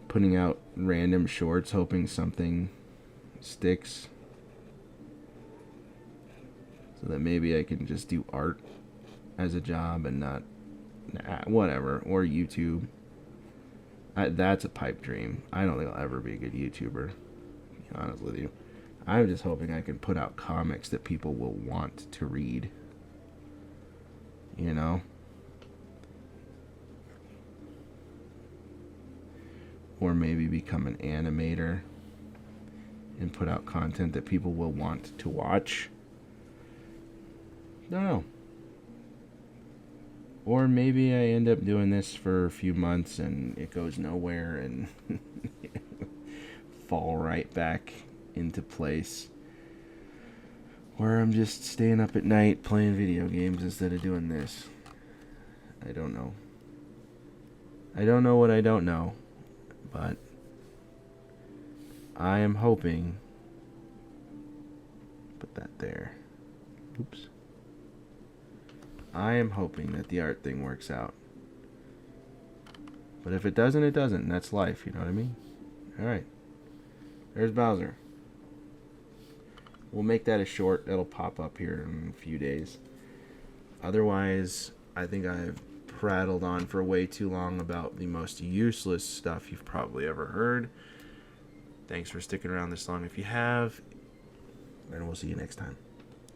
Putting out random shorts, hoping something sticks. So that maybe I can just do art as a job and not whatever, or YouTube. That's a pipe dream. I don't think I'll ever be a good YouTuber, to be honest with you. I'm just hoping I can put out comics that people will want to read. You know? Or maybe become an animator and put out content that people will want to watch. Don't know. Or maybe I end up doing this for a few months and it goes nowhere and fall right back into place where I'm just staying up at night playing video games instead of doing this. I don't know. I don't know what I don't know, but I am hoping. Put that there. Oops. I am hoping that the art thing works out. But if it doesn't, it doesn't. That's life, you know what I mean? Alright. There's Bowser. We'll make that a short. That'll pop up here in a few days. Otherwise, I think I've prattled on for way too long about the most useless stuff you've probably ever heard. Thanks for sticking around this long if you have. And we'll see you next time.